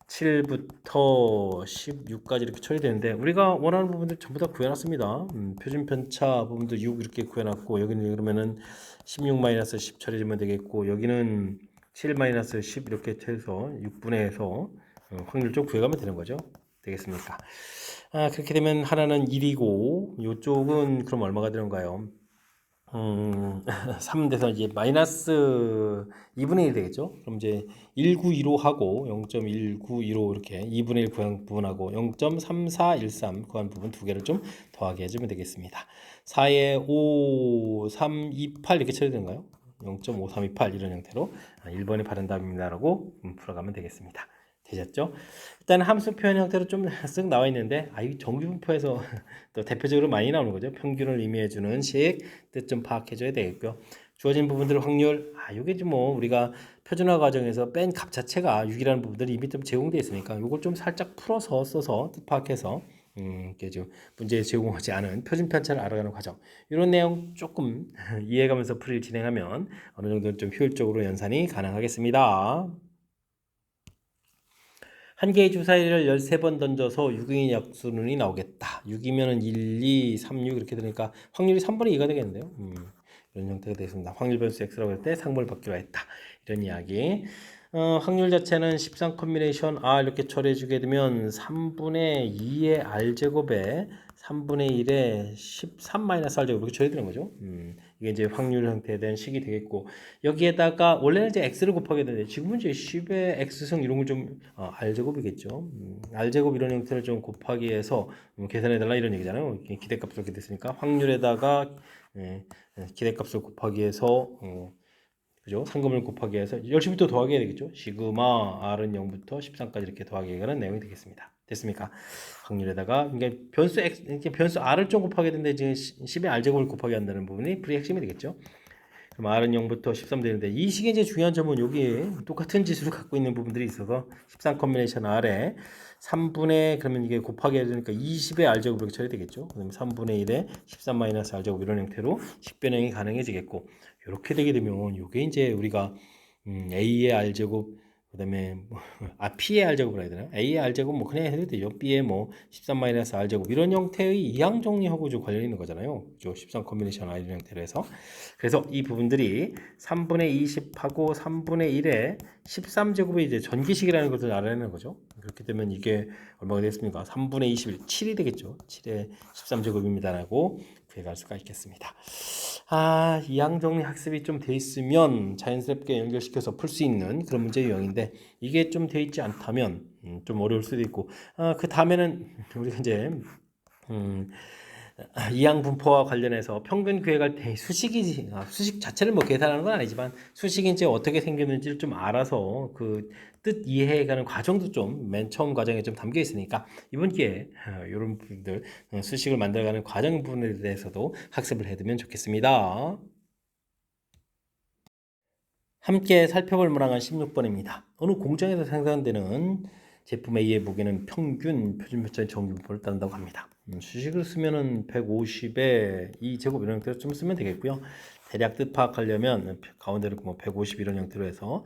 [SPEAKER 1] 7부터 16까지 이렇게 처리되는데 우리가 원하는 부분들 전부 다 구해놨습니다. 표준 편차 부분도 6 이렇게 구해놨고 여기는 그러면은 16-10 처리되면 되겠고 여기는 7-10 이렇게 해서 6분의 해서 확률 좀 구해가면 되는 거죠. 되겠습니까? 그렇게 되면 하나는 1이고 이쪽은 그럼 얼마가 되는가요? 3에서 이제 마이너스 2분의 1 되겠죠? 그럼 이제 1915하고 0.1915 이렇게 2분의 1 구한 부분하고 0.3413 구한 부분 두 개를 좀 더하게 해주면 되겠습니다. 4에 5, 3, 2, 8 이렇게 처리되는가요? 0.5328 이런 형태로 1번이 바른 답입니다라고 풀어가면 되겠습니다. 되셨죠? 일단 함수 표현 형태로 좀 쓱 나와 있는데 이 정규분포에서 또 대표적으로 많이 나오는 거죠. 평균을 의미해주는 식 뜻 좀 파악해줘야 되겠고요. 주어진 부분들 확률 요게 좀 뭐 우리가 표준화 과정에서 뺀 값 자체가 6이라는 부분들이 이미 좀 제공되어 있으니까 이걸 좀 살짝 풀어서 써서 뜻 파악해서 이렇게 좀 문제에 제공하지 않은 표준 편차를 알아가는 과정 이런 내용 조금 이해가면서 풀이를 진행하면 어느 정도 좀 효율적으로 연산이 가능하겠습니다. 한 개의 주사위를 13번 던져서 6의 약수눈이 나오겠다. 6이면 1, 2, 3, 6 이렇게 되니까 확률이 3분의 2가 되겠네요. 이런 형태가 되겠습니다. 확률 변수 x라고 할 때 상분을 받기로 했다. 이런 이야기. 확률 자체는 13 콤비네이션 R 이렇게 처리해주게 되면 3분의 2의 R제곱에 3분의 1에 13-R제곱 이렇게 처리되는 거죠. 이게 이제 확률 형태에 대한 식이 되겠고 여기에다가 원래는 이제 x를 곱하게 되는데 지금은 이제 10의 x승 이런 걸 좀 R제곱이겠죠. R제곱 이런 형태를 좀 곱하기 위해서 계산해달라 이런 얘기잖아요. 기대값을 이렇게 됐으니까 확률에다가 기대값을 곱하기 위해서 그죠? 상금을 곱하기 위해서 열심히 또 더하기 해야 되겠죠? 시그마 R은 0부터 13까지 이렇게 더하기 하는 내용이 되겠습니다. 됐습니까? 확률에다가 그러니까 변수 X, 이렇게 변수 R을 좀 곱하게 되는데 지금 10의 R제곱을 곱하기 한다는 부분이 풀이 핵심이 되겠죠? 그럼 R은 0부터 13 되는데 이 식의 이제 중요한 점은 여기에 똑같은 지수를 갖고 있는 부분들이 있어서 13 콤비네이션 R에 3분의 그러면 이게 곱하기 해야 되니까 20의 R제곱 이렇게 처리되겠죠. 그다음에 3분의 1에 13-R제곱 이런 형태로 식변형이 가능해지겠고 이렇게 되게 되면 이게 이제 우리가 A의 R제곱 그다음에 P의 R제곱을 해야 되나요? A의 R제곱 뭐 그냥 해도 되죠. B의 뭐 13-R제곱 이런 형태의 이항 정리하고 좀 관련 있는 거잖아요. 그죠? 13 콤비네이션 R 이런 형태로 해서 그래서 이 부분들이 3분의 20하고 3분의 1에 13제곱이 이제 전기식이라는 것을 알아내는 거죠. 그렇게 되면 이게 얼마가 되겠습니까? 3분의 21, 7이 되겠죠. 7에 13제곱입니다라고 구해갈 수가 있겠습니다. 이항정리 학습이 좀 돼 있으면 자연스럽게 연결시켜서 풀 수 있는 그런 문제 유형인데 이게 좀 돼 있지 않다면 좀 어려울 수도 있고 그 다음에는 우리가 이제 이항 분포와 관련해서 평균 구획할 때 수식 자체를 뭐 계산하는 건 아니지만 수식이 이제 어떻게 생겼는지를 좀 알아서 그 뜻 이해해가는 과정도 좀 맨 처음 과정에 좀 담겨 있으니까 이번 기회에 이런 부분들 수식을 만들어가는 과정 부분에 대해서도 학습을 해두면 좋겠습니다. 함께 살펴볼 문항은 16번입니다. 어느 공장에서 생산되는 제품 A의 무게는 평균 표준편차의 정규분포를 따른다고 합니다. 수식을 쓰면은 150에 2제곱 이런 형태로 좀 쓰면 되겠고요. 대략 뜻 파악하려면 가운데로 뭐 150 이런 형태로 해서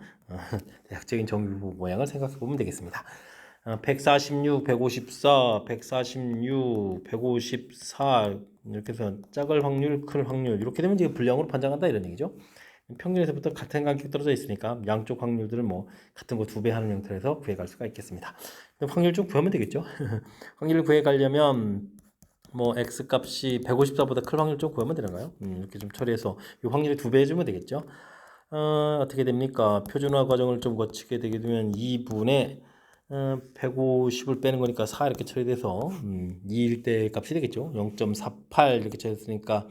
[SPEAKER 1] 대략적인 정규분포 모양을 생각해 보면 되겠습니다. 146, 154, 146, 154 이렇게 해서 작을 확률, 클 확률 이렇게 되면 이제 불량으로 판정한다 이런 얘기죠. 평균에서부터 같은 간격이 떨어져 있으니까 양쪽 확률들을 뭐 같은 거 2배 하는 형태로 해서 구해갈 수가 있겠습니다. 확률 좀 구하면 되겠죠. 확률을 구해가려면 뭐 x 값이 154보다 클 확률 좀 구하면 되는가요? 이렇게 좀 처리해서 이 확률을 2배 해주면 되겠죠. 어떻게 됩니까? 표준화 과정을 좀 거치게 되게 되면 2분의 150을 빼는 거니까 4 이렇게 처리돼서 2일 때 값이 되겠죠. 0.48 이렇게 처리했으니까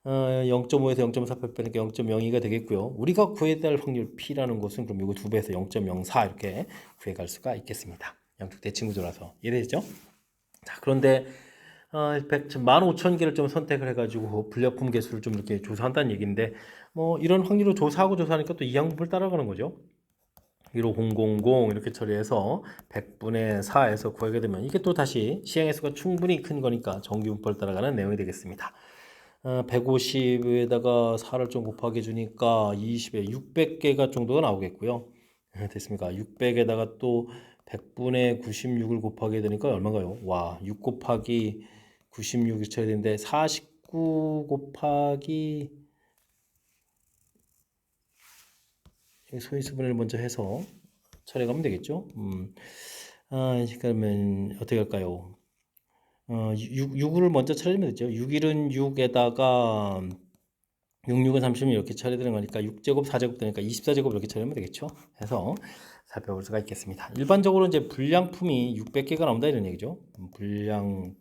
[SPEAKER 1] 0.5에서 0.48 빼니까 0.02가 되겠고요. 우리가 구해야 될 확률 P라는 것은 그럼 이거 2배에서 0.04 이렇게 구해갈 수가 있겠습니다. 양쪽 대칭 구조라서 이해되죠? 자, 그런데 지금 15,000개를 좀 선택을 해가지고 불량품 개수를 좀 이렇게 조사한다는 얘기인데 뭐 이런 확률로 조사하니까 또 이 항목을 따라가는 거죠. 15000 이렇게 처리해서 100분의 4에서 구하게 되면 이게 또 다시 시행횟수가 충분히 큰 거니까 정규분포를 따라가는 내용이 되겠습니다. 150에다가 4를 좀 곱하게 주니까 20에 600개가 정도가 나오겠고요. 됐습니까? 600에다가 또 100분의 96을 곱하게 되니까 얼마인가요? 와, 6 곱하기 96이 쳐야 되는데 49 곱하기 소인수분해를 먼저 해서 처리하면 되겠죠? 그러면 어떻게 할까요? 6을 먼저 처리하면 되죠. 6일은 6에다가 66은 30이 이렇게 처리되는 거니까 6제곱 4제곱 되니까 24제곱 이렇게 처리하면 되겠죠. 해서 살펴볼 수가 있겠습니다. 일반적으로 이제 불량품이 600개가 나온다 이런 얘기죠. 불량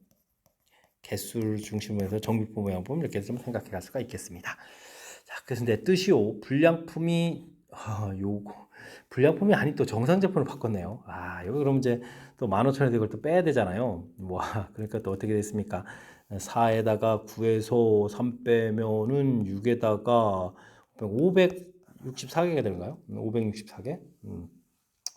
[SPEAKER 1] 개수를 중심으로 해서 정비품 모양품 이렇게 좀 생각해 갈 수가 있겠습니다. 자, 그래서 이제 뜻이요. 불량품이 아닌 또 정상 제품으로 바꿨네요. 여기 그럼 이제 또 15,000원에 이걸 또 빼야 되잖아요. 그러니까 또 어떻게 됐습니까? 4에다가 9에서 3 빼면은 6에다가 564개가 되는가요? 564개?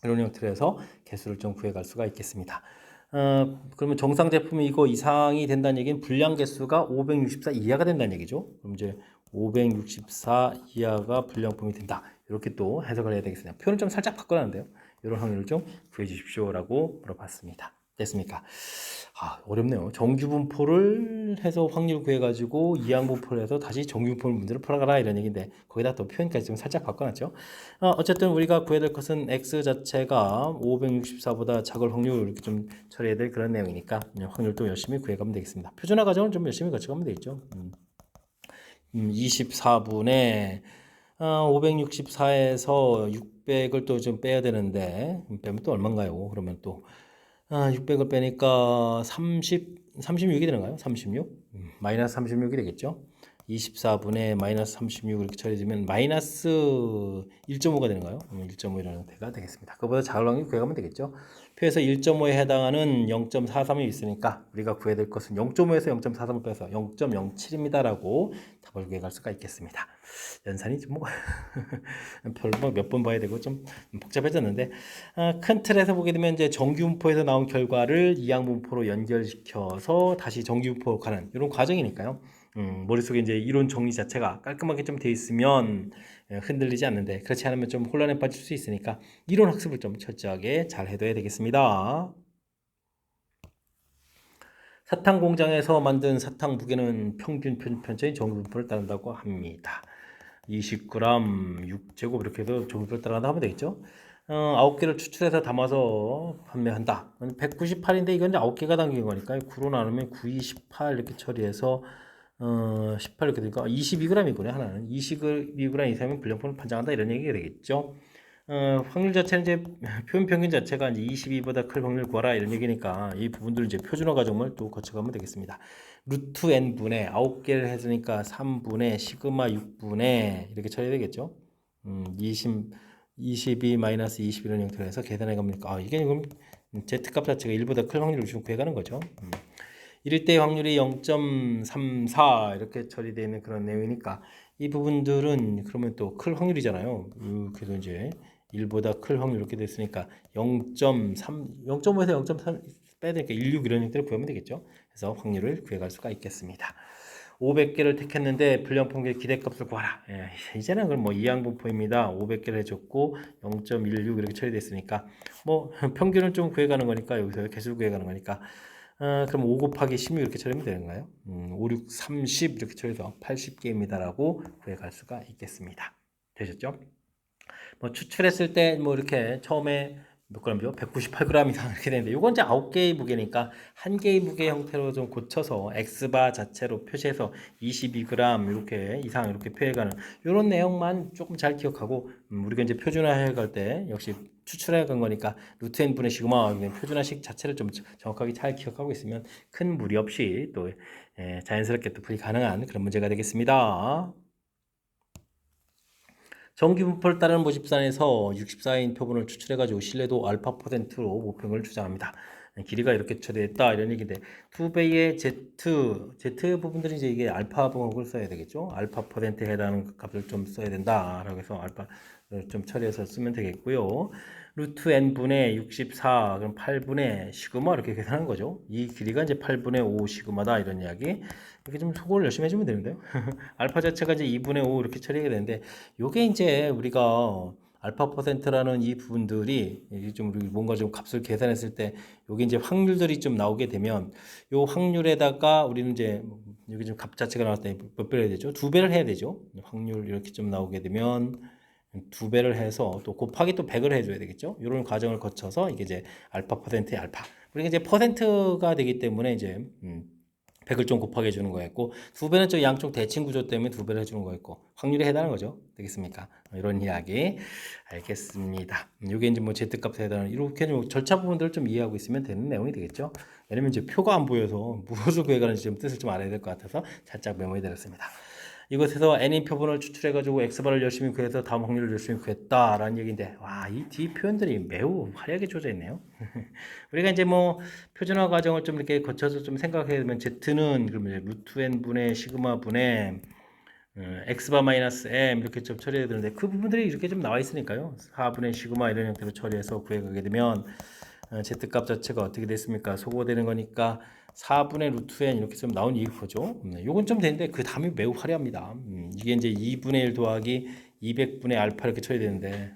[SPEAKER 1] 이런 형태로 해서 개수를 좀 구해갈 수가 있겠습니다. 그러면 정상 제품이 이거 이상이 된다는 얘기는 불량 개수가 564 이하가 된다는 얘기죠. 그럼 이제 564 이하가 불량품이 된다. 이렇게 또 해석을 해야 되겠습니다. 표현을 좀 살짝 바꿔놨는데요. 이런 확률을 좀 구해 주십시오라고 물어봤습니다. 됐습니까? 어렵네요. 정규분포를 해서 확률 구해가지고 이항분포를 해서 다시 정규분포 문제를 풀어가라 이런 얘기인데 거기다 또 표현까지 좀 살짝 바꿔놨죠. 어쨌든 우리가 구해야 될 것은 x 자체가 564보다 작을 확률 이렇게 좀 처리해야 될 그런 내용이니까 확률도 열심히 구해가면 되겠습니다. 표준화 과정을 좀 열심히 거쳐가면 되겠죠. 24분의 564에서 600을 또 좀 빼야 되는데 빼면 또 얼마인가요? 그러면 또 600을 빼니까 36이 되는가요? 36? 마이너스 36이 되겠죠? 24분의 마이너스 36 이렇게 처리해주면 마이너스 1.5가 되는가요? 1.5이라는 형태가 되겠습니다. 그거보다 작은 확률 구해가면 되겠죠? 표에서 1.5에 해당하는 0.43이 있으니까 우리가 구해야 될 것은 0.5에서 0.43을 빼서 0.07입니다 라고 답을 구해갈 수가 있겠습니다. 연산이 좀 별로 몇 번 봐야 되고 좀 복잡해졌는데 큰 틀에서 보게 되면 이제 정규분포에서 나온 결과를 이항분포로 연결시켜서 다시 정규분포로 가는 이런 과정이니까요. 머릿속에 이제 이론 정리 자체가 깔끔하게 좀 돼 있으면 흔들리지 않는데 그렇지 않으면 좀 혼란에 빠질 수 있으니까 이론 학습을 좀 철저하게 잘 해둬야 되겠습니다. 사탕 공장에서 만든 사탕 무게는 평균 편차인 정규분포를 따른다고 합니다. 20g 6제곱 이렇게 해서 정규분포를 따라간다 하면 되겠죠. 9개를 추출해서 담아서 판매한다. 198인데 이건 이제 9개가 담긴 거니까 9로 나누면 9, 2, 18 이렇게 처리해서 18 이렇게 되니까 22g이군요. 하나는 22g 이상이면 불량품을 판정한다 이런 얘기가 되겠죠. 확률 자체는 이제 표현 평균 자체가 이제 22보다 클 확률 구하라 이런 얘기니까 이 부분들 이제 표준화 과정을 또 거쳐가면 되겠습니다. 루트 n분의 9개를 했으니까 3분의 시그마 6분의 이렇게 처리해야 되겠죠. 22 마이너스 21은 형태로 해서 계산해 가니까 이게 그럼 z값 자체가 1보다 클 확률을 지금 구해가는 거죠. 1일 때 확률이 0.34 이렇게 처리되어 있는 그런 내용이니까 이 부분들은 그러면 또 클 확률이잖아요. 그래도 이제 1보다 클 확률 이렇게 됐으니까 0.3, 0.5에서 0.3 빼야 되니까 16 이런 형태로 구하면 되겠죠. 그래서 확률을 구해갈 수가 있겠습니다. 500개를 택했는데 불량품계 기대값을 구하라. 이제는 그럼 뭐 이항분포입니다. 500개를 해줬고 0.16 이렇게 처리됐으니까 뭐 평균을 좀 구해가는 거니까 여기서 개수를 구해가는 거니까 그럼 5 곱하기 16 이렇게 처리하면 되는가요? 5, 6, 30 이렇게 처리해서 80개입니다 라고 구해갈 수가 있겠습니다. 되셨죠? 뭐 추출했을 때 뭐 이렇게 처음에 몇 g이죠? 198g 이상 이렇게 되는데 이건 이제 9개의 무게니까 한 개의 무게 형태로 좀 고쳐서 x바 자체로 표시해서 22g 이렇게 이상 이렇게 표해가는 이런 내용만 조금 잘 기억하고 우리가 이제 표준화해 갈 때 역시 추출해 간 거니까 루트 n분의 시그마 표준화식 자체를 좀 정확하게 잘 기억하고 있으면 큰 무리 없이 또 자연스럽게 또 풀이 가능한 그런 문제가 되겠습니다. 정규분포를 따르는 모집산에서 64인 표본을 추출해가지고 신뢰도 알파 %로 모평을 주장합니다. 길이가 이렇게 처리됐다 이런 얘기인데 2배의 Z 부분들이 이제 이게 알파 부분을 써야 되겠죠. 알파 퍼센트에 해당하는 값을 좀 써야 된다라고 해서 알파를 좀 처리해서 쓰면 되겠고요. 루트 n분의 64 그럼 8분의 시그마 이렇게 계산한 거죠. 이 길이가 이제 8분의 5 시그마다 이런 이야기. 이렇게 좀 소거를 열심히 해주면 되는데요. 알파 자체가 이제 2분의 5 이렇게 처리가 되는데 요게 이제 우리가 알파 퍼센트라는 이 부분들이 이게 좀 우리 뭔가 좀 값을 계산했을 때 여기 이제 확률들이 좀 나오게 되면 요 확률에다가 우리는 이제 여기 좀 값 자체가 나왔을 때 몇 배를 해야 되죠? 2배를 해야 되죠. 확률 이렇게 좀 나오게 되면 2배를 해서 또 곱하기 또 100을 해줘야 되겠죠. 이런 과정을 거쳐서 이게 이제 알파 퍼센트의 알파. 우리가 이제 퍼센트가 되기 때문에 이제 100을 좀 곱하게 해주는 거였고 2배는 저 양쪽 대칭 구조 때문에 2배를 해주는 거였고 확률에 해당하는 거죠. 되겠습니까? 이런 이야기 알겠습니다. 이게 이제 뭐 Z값에 해당하는 이렇게 좀 절차 부분들을 좀 이해하고 있으면 되는 내용이 되겠죠. 왜냐면 이제 표가 안 보여서 무엇을 구해가는지 좀 뜻을 좀 알아야 될 것 같아서 살짝 메모해 드렸습니다. 이것에서 n인 표본을 추출해가지고 x바를 열심히 구해서 다음 확률을 열심히 구했다라는 얘기인데 와, 이 뒤 표현들이 매우 화려하게 주어져 있네요. 우리가 이제 뭐 표준화 과정을 좀 이렇게 거쳐서 좀 생각해 보면 z는 그러면 루트 n 분의 시그마 분의 x바 마이너스 m 이렇게 좀 처리해야 되는데 그 부분들이 이렇게 좀 나와 있으니까요. 4분의 시그마 이런 형태로 처리해서 구해가게 되면 z값 자체가 어떻게 됐습니까? 소거되는 거니까 4분의 루트 n 이렇게 좀 나온 이유죠. 요건 좀 되는데 그 다음이 매우 화려합니다. 이게 이제 2분의 1 더하기 200분의 알파 이렇게 쳐야 되는데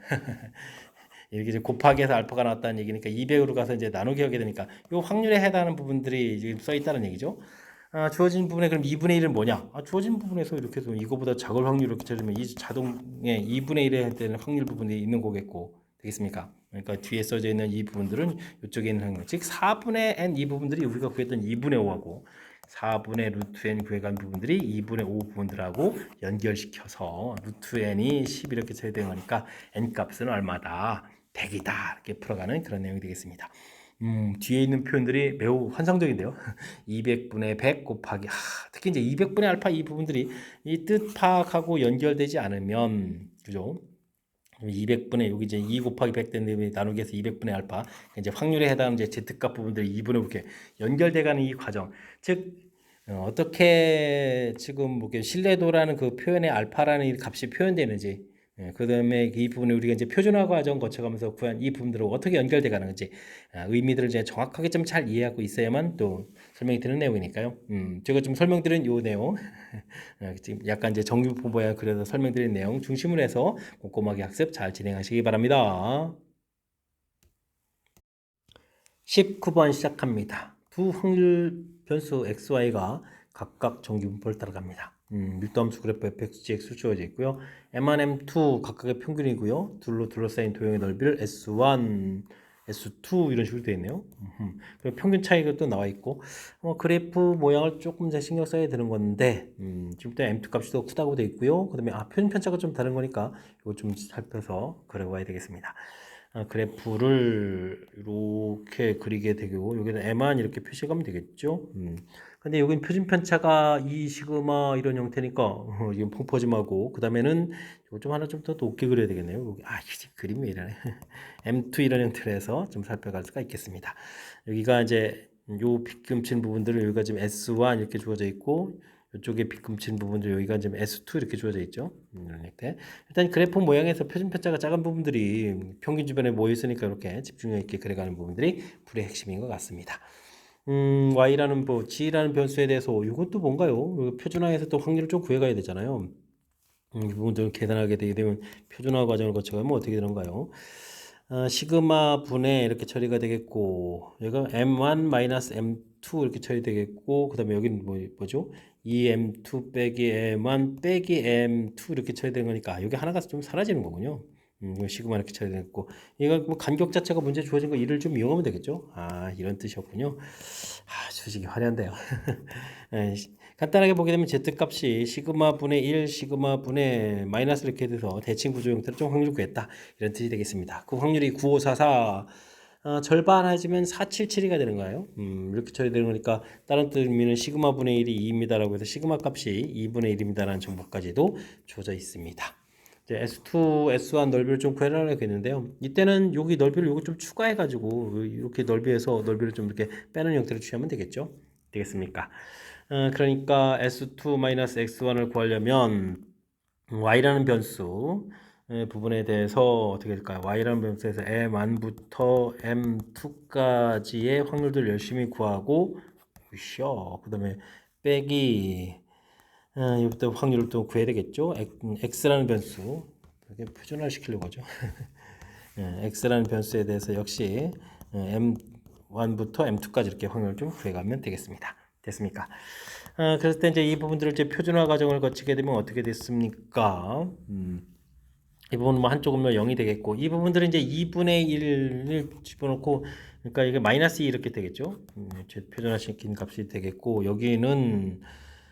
[SPEAKER 1] 이렇게 이제 곱하기 해서 알파가 나왔다는 얘기니까 200으로 가서 이제 나누기 하게 되니까 요 확률에 해당하는 부분들이 지금 써 있다는 얘기죠. 주어진 부분에 그럼 2분의 1은 뭐냐? 주어진 부분에서 이렇게 해서 이거보다 작을 확률 이렇게 찾으면 이 자동에 2분의 1에 되는 확률 부분이 있는 거겠고 되겠습니까? 그러니까 뒤에 써져 있는 이 부분들은 이쪽에 있는 확률, 즉 4분의 n 이 부분들이 우리가 구했던 2분의 5하고 4분의 루트 n 구해간 부분들이 2분의 5 부분들하고 연결시켜서 루트 n이 10 이렇게 쳐야 되는 거니까 n 값은 얼마다? 100이다 이렇게 풀어가는 그런 내용이 되겠습니다. 뒤에 있는 표현들이 매우 환상적인데요. 200분의 100 곱하기 특히 이제 200분의 알파 이 부분들이 이 뜻 파악하고 연결되지 않으면 그죠? 200분의 여기 이제 2 곱하기 100 되는 나누기 해서 200분의 알파 이제 확률에 해당하는 이제 z값 부분들이 2분의 이렇게 연결돼가는 이 과정 즉 어떻게 지금 뭐 신뢰도라는 그 표현의 알파라는 이 값이 표현되는지 그 다음에 이 부분을 우리가 이제 표준화 과정 거쳐가면서 구한 이 부분들을 어떻게 연결돼 가는 건지 의미들을 이제 정확하게 좀 잘 이해하고 있어야만 또 설명이 되는 내용이니까요. 제가 좀 설명드린 요 내용 지금 약간 이제 정규 보고야 그래서 설명드린 내용 중심으로 해서 꼼꼼하게 학습 잘 진행하시기 바랍니다. 19번 시작합니다. 두 확률 변수 xy가 각각 정규분포를 따라갑니다. 밀도함수 그래프 fxgx 주어져 있고요. m1, m2 각각의 평균이고요. 둘로 둘러싸인 도형의 넓이를 s1, s2 이런 식으로 되어 있네요. 그리고 평균 차이가 또 나와 있고 그래프 모양을 조금 더 신경 써야 되는 건데 지금부터 m2 값이 더 크다고 되어 있고요. 그 다음에 표준 편차가 좀 다른 거니까 이거 좀 살펴서 그려봐야 되겠습니다. 그래프를 이렇게 그리게 되고 여기는 M만 이렇게 표시하면 되겠죠. 근데 여기는 표준 편차가 2 시그마 이런 형태니까 이건 펑퍼짐하고 그 다음에는 이거 좀 하나 좀 더 높게 그려야 되겠네요. 여기 이게 그림이 이러네. M2 이런 형태로 해서 좀 살펴갈 수가 있겠습니다. 여기가 이제 요 빗금친 부분들을 여기가 지금 S1 이렇게 주어져 있고 이쪽에 빗금친 부분들 여기가 지금 S2 이렇게 주어져 있죠. 이런 형태. 일단 그래프 모양에서 표준 편차가 작은 부분들이 평균 주변에 모여 있으니까 이렇게 집중력 있게 그려가는 부분들이 풀의 핵심인 것 같습니다. y라는 g라는 변수에 대해서 이것도 뭔가요? 표준화해서 또 확률을 좀 구해가야 되잖아요. 이 부분들을 계산하게 되게 되면 표준화 과정을 거쳐가면 어떻게 되는가요? 시그마 분의 이렇게 처리가 되겠고 여기가 m1 m2 이렇게 처리되겠고 그 다음에 여기는 뭐죠? 2m2 빼기 m1 빼기 m2 이렇게 처리되는 거니까 여기 하나가 좀 사라지는 거군요. 시그마 이렇게 처리됐고 이거 뭐 간격 자체가 문제 주어진 거 이를 좀 이용하면 되겠죠? 이런 뜻이었군요. 솔직히 화려한데요. 간단하게 보게 되면 z값이 시그마 분의 1 시그마 분의 마이너스 이렇게 돼서 대칭 구조 형태로 좀 확률 구했다 이런 뜻이 되겠습니다. 그 확률이 9544 절반 하시면 477이가 되는 거예요. 이렇게 처리되는 거니까 다른 뜻의미는 시그마 분의 1이 2입니다라고 해서 시그마 값이 2분의 1입니다라는 정보까지도 주어져 있습니다. 이제 S2, S1 넓이를 좀 구해라고 했는데요. 이때는 여기 넓이를 요거 좀 추가해가지고 이렇게 넓이에서 넓이를 좀 이렇게 빼는 형태로 취하면 되겠죠? 되겠습니까? 그러니까 S2-X1을 구하려면 y라는 변수 부분에 대해서 어떻게 될까요? y라는 변수에서 m1부터 m2까지의 확률들 열심히 구하고 그 다음에 빼기 이부터 확률을 또 구해야 되겠죠? x라는 변수 이렇게 표준화 시키려고 하죠. x라는 변수에 대해서 역시 m1부터 m2까지 이렇게 확률을 좀 구해가면 되겠습니다. 됐습니까? 그랬을 때 이제 이 부분들을 이제 표준화 과정을 거치게 되면 어떻게 됐습니까? 이 부분은 뭐 한쪽은 뭐 0이 되겠고 이 부분들은 이제 2분의 1을 집어넣고 그러니까 이게 마이너스 2 이렇게 되겠죠. 표준화시킨 값이 되겠고 여기는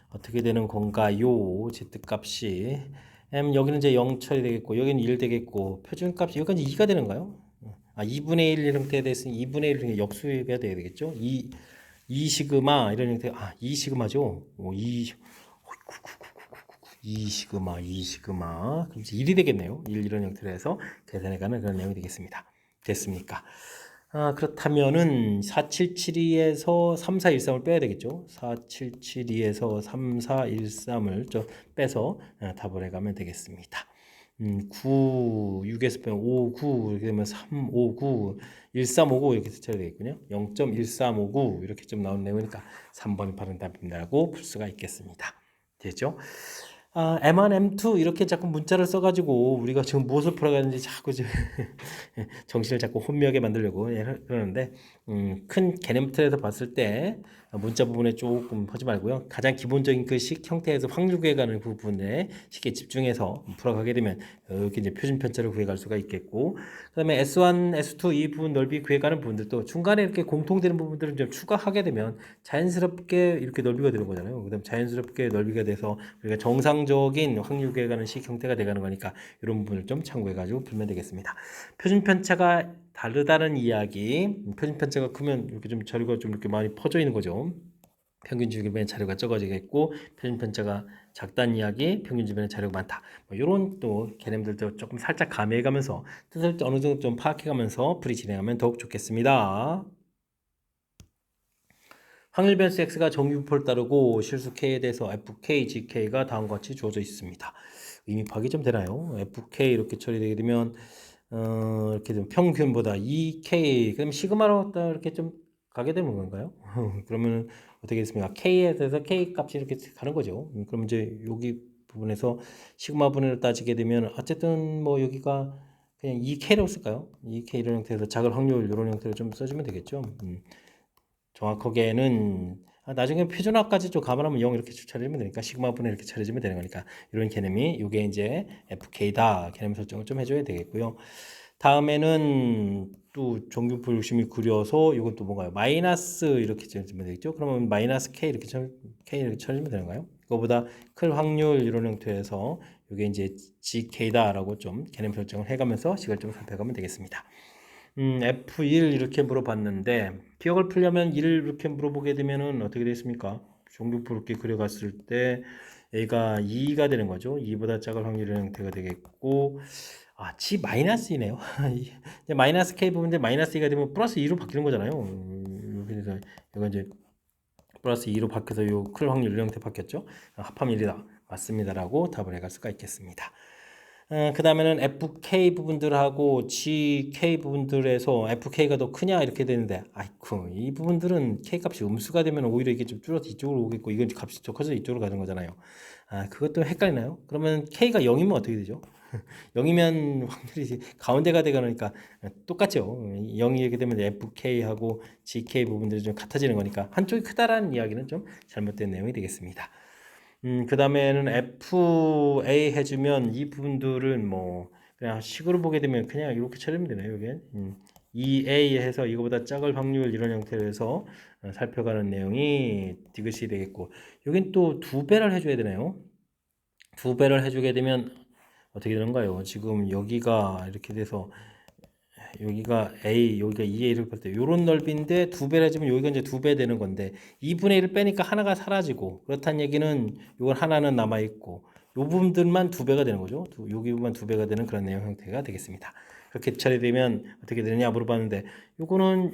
[SPEAKER 1] 어떻게 되는 건가요? z값이 여기는 이제 0 처리 되겠고 여기는 1 되겠고 표준값이 여기까지 2가 되는가요? 2분의 1 형태에 대해서는 2분의 1 역수가 돼야 되겠죠. 2 시그마 이런 형태 2 시그마죠. 2 시그마 그럼 이제 1이 되겠네요. 1 이런 형태로 해서 계산해가는 그런 내용이 되겠습니다. 됐습니까? 그렇다면은 4772에서 3413을 빼야 되겠죠. 4772에서 3413을 좀 빼서 답을 해가면 되겠습니다. 9, 6에서 빼면 5, 9 이렇게 되면 3, 5, 9, 1359 이렇게 처리 되겠군요. 0.1359 이렇게 좀 나온 내용이니까 3번이 바른 답입니다라고 풀 수가 있겠습니다. 되죠? M1, M2 이렇게 자꾸 문자를 써가지고 우리가 지금 무엇을 풀어가는지 자꾸 정신을 자꾸 혼미하게 만들려고 그러는데 큰 개념 틀에서 봤을 때 문자 부분에 조금 하지 말고요. 가장 기본적인 그 식 형태에서 확률 구해가는 부분에 쉽게 집중해서 풀어가게 되면 이렇게 이제 표준 편차를 구해갈 수가 있겠고 그다음에 S1, S2 이 부분 넓이 구해가는 부분들도 중간에 이렇게 공통되는 부분들을 좀 추가하게 되면 자연스럽게 이렇게 넓이가 되는 거잖아요. 그다음 자연스럽게 넓이가 돼서 우리가 정상적인 확률 구해가는 식 형태가 돼가는 거니까 이런 부분을 좀 참고해가지고 풀면 되겠습니다. 표준 편차가 다르다는 이야기. 표준 편차가 크면 이렇게 좀 자료가 좀 이렇게 많이 퍼져 있는 거죠. 평균 주변에 자료가 적어지겠고 표준 편차가 작다는 이야기, 평균 주변에 자료가 많다. 뭐 이런 또 개념들도 조금 살짝 가미해가면서 뜻을 어느 정도 좀 파악해가면서 풀이 진행하면 더욱 좋겠습니다. 확률 변수 x가 정규분포를 따르고 실수 k에 대해서 fk, gk가 다음과 같이 주어져 있습니다. 의미 파악이 좀 되나요? fk 이렇게 처리되게 되면 이렇게 좀 평균보다 2k 그럼 시그마로 이렇게 좀 가게 되는 건가요? 그러면 어떻게 됐습니까? k에 대해서 k 값이 이렇게 가는 거죠. 그럼 이제 여기 부분에서 시그마 분해를 따지게 되면 어쨌든 뭐 여기가 그냥 2k라고 쓸까요? 2k 이런 형태에서 작을 확률 이런 형태로 좀 써주면 되겠죠. 정확하게는 나중에 표준화까지 좀 감안하면 0 이렇게 차려주면 되니까 시그마 분해 이렇게 차려주면 되는 거니까 이런 개념이 이게 이제 FK다 개념 설정을 좀 해줘야 되겠고요. 다음에는 또 정규분포 열심히 그려서 이건 또 뭔가요? 마이너스 이렇게 쳐주면 되겠죠? 그러면 마이너스 K 이렇게 K 이렇게 쳐주면 되는가요? 그거보다 클 확률 이런 형태에서 이게 이제 GK다라고 좀 개념 설정을 해가면서 식을 좀 살펴가면 되겠습니다. F1 이렇게 물어봤는데 기억을 풀려면 1을 이렇게 물어보게 되면은 어떻게 되겠습니까? 정규표 이렇게 그려갔을 때 A가 2가 되는 거죠. 2보다 작을 확률의 형태가 되겠고 G 마이너스이네요. 이제 마이너스 K 부분인데 마이너스 2가 되면 플러스 2로 바뀌는 거잖아요. 그래서 이거 이제 플러스 2로 바뀌어서 요 클 확률 이 형태 바뀌었죠. 합하면 1이다. 맞습니다라고 답을 해갈 수가 있겠습니다. 그 다음에는 FK 부분들하고 GK 부분들에서 FK가 더 크냐 이렇게 되는데 아이쿠 이 부분들은 K 값이 음수가 되면 오히려 이게 좀 줄어서 이쪽으로 오겠고 이건 값이 더 커서 이쪽으로 가는 거잖아요. 그것도 헷갈리나요? 그러면 K가 0이면 어떻게 되죠? 0이면 확률이 가운데가 되가니까 똑같죠. 0이 이렇게 되면 FK하고 GK 부분들이 좀 같아지는 거니까 한쪽이 크다라는 이야기는 좀 잘못된 내용이 되겠습니다. 그 다음에는 FA 해주면 이 부분들은 뭐 그냥 식으로 보게 되면 그냥 이렇게 처리하면 되나요? 이게 2A 해서 이거보다 작을 확률 이런 형태로 해서 살펴가는 내용이 디귿이 되겠고 여긴 또 2배를 해줘야 되나요? 2배를 해주게 되면 어떻게 되는가요? 지금 여기가 이렇게 돼서 여기가 A, 여기가 2A를 볼 때 이런 넓이인데 2배를 해주면 여기가 이제 2배 되는 건데 2분의 1을 빼니까 하나가 사라지고 그렇다는 얘기는 이건 하나는 남아있고 부분들만 2배가 되는 거죠. 여기 부분만 2배가 되는 그런 내용 형태가 되겠습니다. 그렇게 처리되면 어떻게 되느냐 물어봤는데 요거는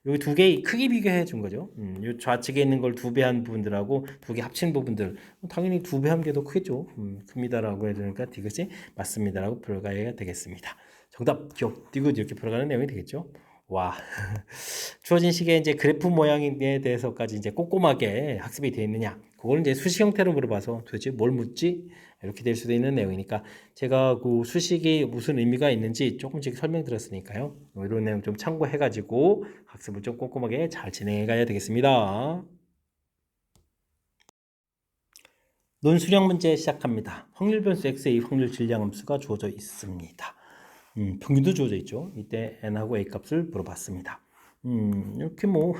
[SPEAKER 1] 여기 2개 크기 비교해 준 거죠. 요 좌측에 있는 걸 2배 한 부분들하고 2개 합친 부분들 당연히 2배 한 게 더 크겠죠. 큽니다라고 해야 되니까 이것이 맞습니다라고 풀어가야 되겠습니다. 정답 기억 디귿 이렇게 풀어가는 내용이 되겠죠. 와 주어진 식의 이제 그래프 모양에 대해서까지 이제 꼼꼼하게 학습이 되어 있느냐 그걸 이제 수식 형태로 물어봐서 도대체 뭘 묻지 이렇게 될 수도 있는 내용이니까 제가 그 수식이 무슨 의미가 있는지 조금씩 설명드렸으니까요 이런 내용 좀 참고해 가지고 학습을 좀 꼼꼼하게 잘 진행해 가야 되겠습니다. 논수령 문제 시작합니다. 확률 변수 x의 확률 질량 함수가 주어져 있습니다. 평균도 주어져 있죠. 이때 n하고 a 값을 물어봤습니다. 이렇게 뭐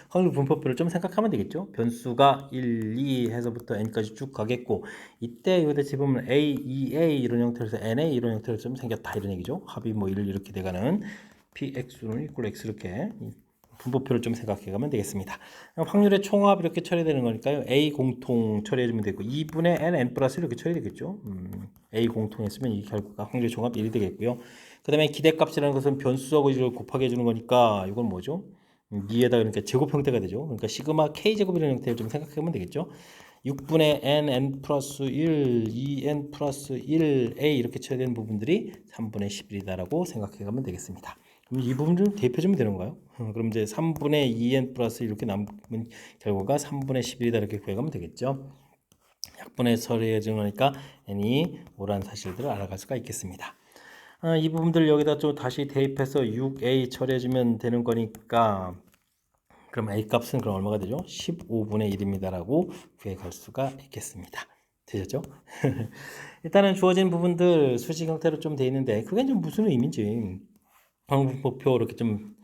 [SPEAKER 1] 확률 분포표를 좀 생각하면 되겠죠. 변수가 1, 2 해서부터 n까지 쭉 가겠고 이때 이거 집으면 a, 2a 이런 형태로 해서 nA 이런 형태로 좀 생겼다 이런 얘기죠. 합이 뭐 1 이렇게 돼가는 px는 이꼴 x 이렇게 분포표를 좀 생각해 가면 되겠습니다. 확률의 총합 이렇게 처리되는 거니까요. A 공통 처리해주면 되고 2분의 n 플러스 이렇게 처리되겠죠. A 공통했으면 이 결과가 확률의 총합 1이 되겠고요. 그 다음에 기대값이라는 것은 변수하고 이걸 곱하게 해주는 거니까 이건 뭐죠? 2에다 그러니까 제곱 형태가 되죠. 그러니까 시그마 K제곱이라는 형태를 좀 생각하면 되겠죠. 6분의 n 플러스 1, 2n 플러스 1a 이렇게 처리되는 부분들이 3분의 11이다라고 생각해 가면 되겠습니다. 그럼 이 부분 좀 대입해주면 되는 거예요. 그럼 이제 3분의 2n 플러스 이렇게 남은 결과가 3분의 11이다 이렇게 구해가면 되겠죠. 약분의 처리해 주니까 n이 오란 사실들을 알아갈 수가 있겠습니다. 이 부분들 여기다 좀 다시 대입해서 6a 처리해주면 되는 거니까 그럼 a 값은 그럼 얼마가 되죠? 15분의 1입니다라고 구해갈 수가 있겠습니다. 되셨죠? 일단은 주어진 부분들 수식 형태로 좀 돼 있는데 그게 좀 무슨 의미인지 확률분포표 이렇게 좀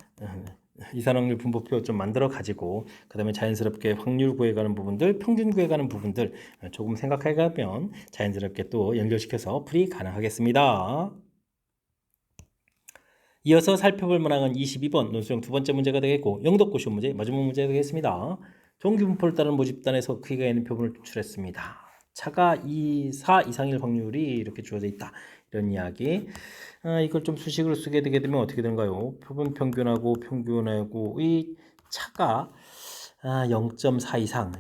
[SPEAKER 1] 이산확률 분포표 좀 만들어 가지고 그 다음에 자연스럽게 확률 구해가는 부분들 평균 구해가는 부분들 조금 생각해 가면 자연스럽게 또 연결시켜서 풀이 가능하겠습니다. 이어서 살펴볼 만한 22번 논술형 두 번째 문제가 되겠고 영덕고시 문제 마지막 문제가 되겠습니다. 정규분포를 따른 모집단에서 크기가 있는 표본을 추출했습니다. 차가 4 이상일 확률이 이렇게 주어져 있다. 이런 이야기. 이걸 좀 수식으로 쓰게 되게 되면 어떻게 되는가요? 표본 평균하고의 차가 0.4 이상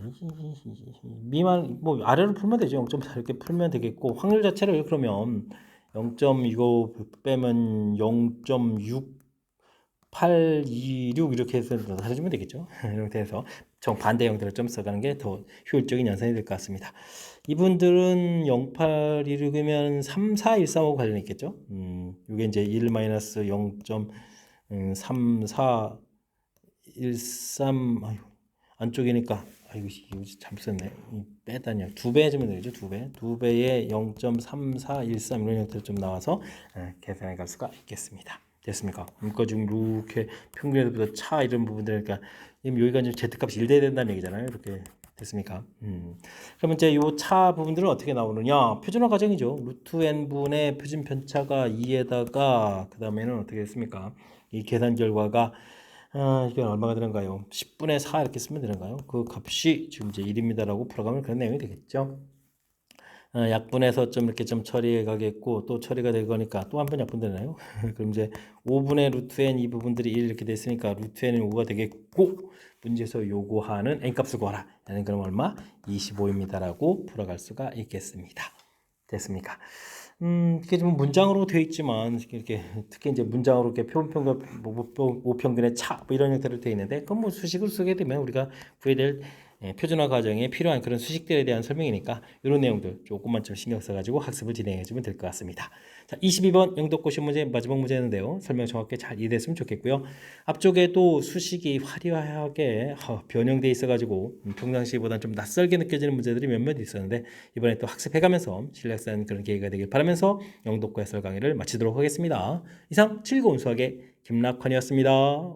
[SPEAKER 1] 미만 뭐 아래로 풀면 되죠. 0.4 이렇게 풀면 되겠고 확률 자체를 그러면 0. 이거 빼면 0.6826 이렇게 해서 해주면 되겠죠. 이렇게 해서 정반대 형태를 좀 써가는 게 더 효율적인 연산이 될 것 같습니다. 이분들은 0.826이면 3413하고 관련이 있겠죠. 이게 이제 1-0.3413 안쪽이니까 이거 잘못 썼네. 빼다니요. 2배 해주면 되죠. 2배. 2배에 0.3413 이런 형태로 좀 나와서 계산해 갈 수가 있겠습니다. 됐습니까? 그러니까 지금 이렇게 평균에서부터 차 이런 부분들 그러니까 여기가 이제 Z값이 1대 된다는 얘기잖아요. 이렇게 됐습니까? 그러면 이제 이 차 부분들은 어떻게 나오느냐? 표준화 과정이죠. 루트 n분의 표준 편차가 2에다가 그 다음에는 어떻게 됐습니까? 이 계산 결과가 이게 얼마가 되는가요? 10분의 4 이렇게 쓰면 되는가요? 그 값이 지금 이제 1입니다라고 풀어가면 그런 내용이 되겠죠. 약분해서 좀 이렇게 좀 처리해 가겠고 또 처리가 될 거니까 또 한 번 약분되나요? 그럼 이제 5분의 루트 n 이 부분들이 1 이렇게 됐으니까 루트 n은 5가 되겠고 문제에서 요구하는 n 값을 구하라. 얘는 그럼 얼마? 25입니다라고 풀어갈 수가 있겠습니다. 됐습니까? 이게 좀 문장으로 되어 있지만 이렇게 특히 이제 문장으로 이렇게 표본평균 모평균의 차 뭐 이런 형태로 되어 있는데 그건 뭐 수식을 쓰게 되면 우리가 구해야 될 표준화 과정에 필요한 그런 수식들에 대한 설명이니까 이런 내용들 조금만 좀 신경 써가지고 학습을 진행해 주면 될 것 같습니다. 자, 22번 영덕고시 문제 마지막 문제인데요. 설명 정확히 잘 이해됐으면 좋겠고요. 앞쪽에도 수식이 화려하게 변형돼 있어가지고 평상시보다는 좀 낯설게 느껴지는 문제들이 몇몇 있었는데 이번에 또 학습해가면서 실력 쌓는 그런 기회가 되길 바라면서 영덕고 해설 강의를 마치도록 하겠습니다. 이상 즐거운 수학의 김락환이었습니다.